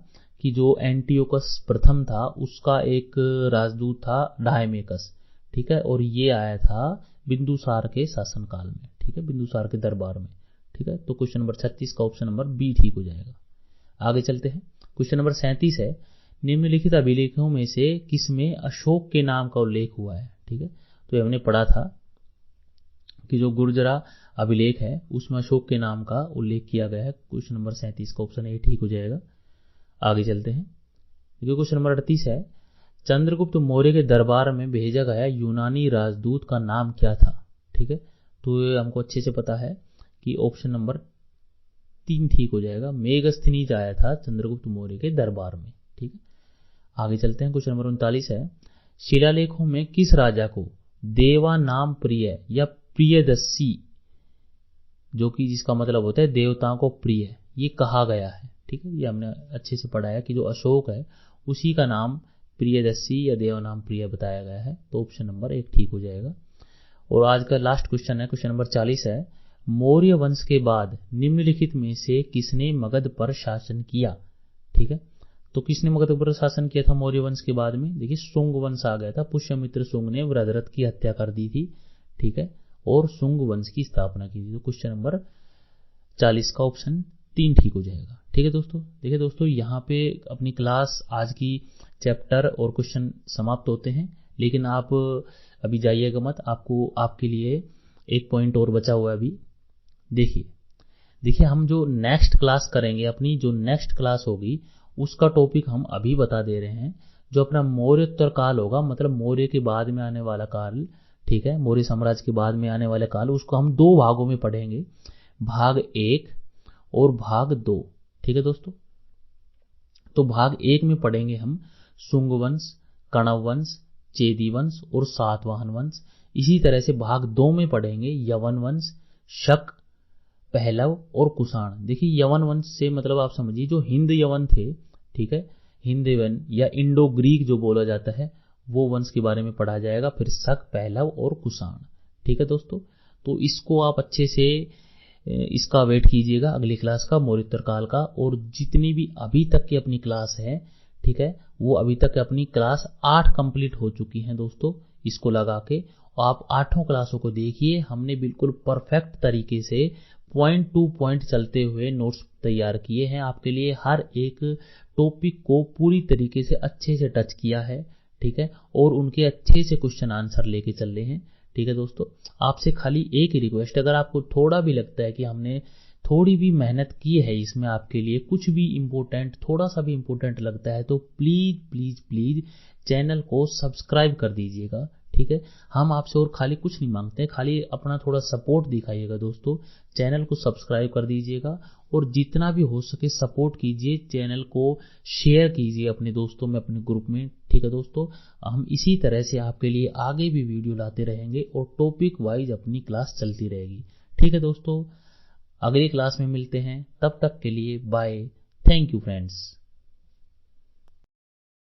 Speaker 2: कि जो एंटियोकस प्रथम था उसका एक राजदूत था डायमेकस, ठीक है, और ये आया था बिंदुसार के शासनकाल में, ठीक है, बिंदुसार के दरबार में, ठीक है। तो क्वेश्चन नंबर 36 का ऑप्शन नंबर बी ठीक हो जाएगा। आगे चलते हैं। क्वेश्चन नंबर 37 है, निम्नलिखित अभिलेखों में से किसमें अशोक के नाम का उल्लेख हुआ है? ठीक है, तो हमने पढ़ा था कि जो गुर्जरा अभिलेख है उसमें अशोक के नाम का उल्लेख किया गया है। क्वेश्चन नंबर 37 का ऑप्शन ए ठीक हो जाएगा। आगे चलते हैं। देखिए क्वेश्चन नंबर 38 है, चंद्रगुप्त मौर्य के दरबार में भेजा गया यूनानी राजदूत का नाम क्या था? ठीक है, तो ये हमको अच्छे से पता है कि ऑप्शन नंबर 3 ठीक हो जाएगा। मेगस्थनीज आया था चंद्रगुप्त मौर्य के दरबार में, ठीक है। आगे चलते हैं। क्वेश्चन नंबर 39 है, शिलालेखों में किस राजा को देवा नाम प्रिय या प्रियदर्शी, जो कि जिसका मतलब होता है देवताओं को प्रिय, ये कहा गया है? ठीक है, ये हमने अच्छे से पढ़ा है कि जो अशोक है उसी का नाम प्रियदर्शी या देव नाम प्रिय बताया गया है। तो ऑप्शन नंबर 1 ठीक हो जाएगा। और आज का लास्ट क्वेश्चन है, क्वेश्चन नंबर 40 है, मौर्य वंश के बाद निम्नलिखित में से किसने मगध पर शासन किया? ठीक है, तो किसने मगध पर शासन किया था मौर्य वंश के बाद में? देखिए शुंग वंश आ गया था। पुष्यमित्र शुंग ने वृद्धरथ की हत्या कर दी थी, ठीक है, और शुंग वंश की स्थापना की थी। तो क्वेश्चन नंबर 40 का ऑप्शन 3 ठीक हो जाएगा। ठीक है दोस्तों, देखिए दोस्तों यहाँ पे अपनी क्लास आज की चैप्टर और क्वेश्चन समाप्त होते हैं, लेकिन आप अभी जाइएगा मत, आपको आपके लिए एक पॉइंट और बचा हुआ है अभी। देखिए हम जो नेक्स्ट क्लास करेंगे, अपनी जो नेक्स्ट क्लास होगी उसका टॉपिक हम अभी बता दे रहे हैं। जो अपना मौर्योत्तर काल होगा, मतलब मौर्य के बाद में आने वाला काल, ठीक है, मौर्य साम्राज्य के बाद में आने वाले काल, उसको हम 2 भागों में पढ़ेंगे, भाग 1 और भाग 2। ठीक है दोस्तों, तो भाग 1 में पढ़ेंगे हम शुंग वंश, कणव वंश, चेदी वंश और सातवाहन वंश। इसी तरह से भाग 2 में पढ़ेंगे यवन वंश, शक, पहलव और कुषाण। देखिए यवन वंश से मतलब आप समझिए जो हिंद यवन थे, ठीक है, हिंद यवन या इंडो ग्रीक जो बोला जाता है, वो वंश के बारे में पढ़ा जाएगा। फिर शक, पहलव और कुषाण। ठीक है दोस्तों, तो इसको आप अच्छे से इसका वेट कीजिएगा अगली क्लास का, मौर्योत्तर काल का। और जितनी भी अभी तक की अपनी क्लास है, ठीक है, वो अभी तक अपनी क्लास 8 कंप्लीट हो चुकी हैं दोस्तों। इसको लगा के आप 8 क्लासों को देखिए, हमने बिल्कुल परफेक्ट तरीके से पॉइंट टू पॉइंट चलते हुए नोट्स तैयार किए हैं आपके लिए। हर एक टॉपिक को पूरी तरीके से अच्छे से टच किया है, ठीक है, और उनके अच्छे से क्वेश्चन आंसर लेके चल रहे हैं। ठीक है दोस्तों, आपसे खाली एक ही रिक्वेस्ट, अगर आपको थोड़ा भी लगता है कि हमने थोड़ी भी मेहनत की है इसमें आपके लिए, कुछ भी इम्पोर्टेंट, थोड़ा सा भी इम्पोर्टेंट लगता है, तो प्लीज प्लीज प्लीज चैनल को सब्सक्राइब कर दीजिएगा। ठीक है, हम आपसे और खाली कुछ नहीं मांगते हैं, खाली अपना थोड़ा सपोर्ट दिखाइएगा दोस्तों। चैनल को सब्सक्राइब कर दीजिएगा और जितना भी हो सके सपोर्ट कीजिए, चैनल को शेयर कीजिए अपने दोस्तों में, अपने ग्रुप में। ठीक है दोस्तों, हम इसी तरह से आपके लिए आगे भी वीडियो लाते रहेंगे और टॉपिक वाइज अपनी क्लास चलती रहेगी। ठीक है दोस्तों, अगली क्लास में मिलते हैं, तब तक के लिए बाय, थैंक यू फ्रेंड्स।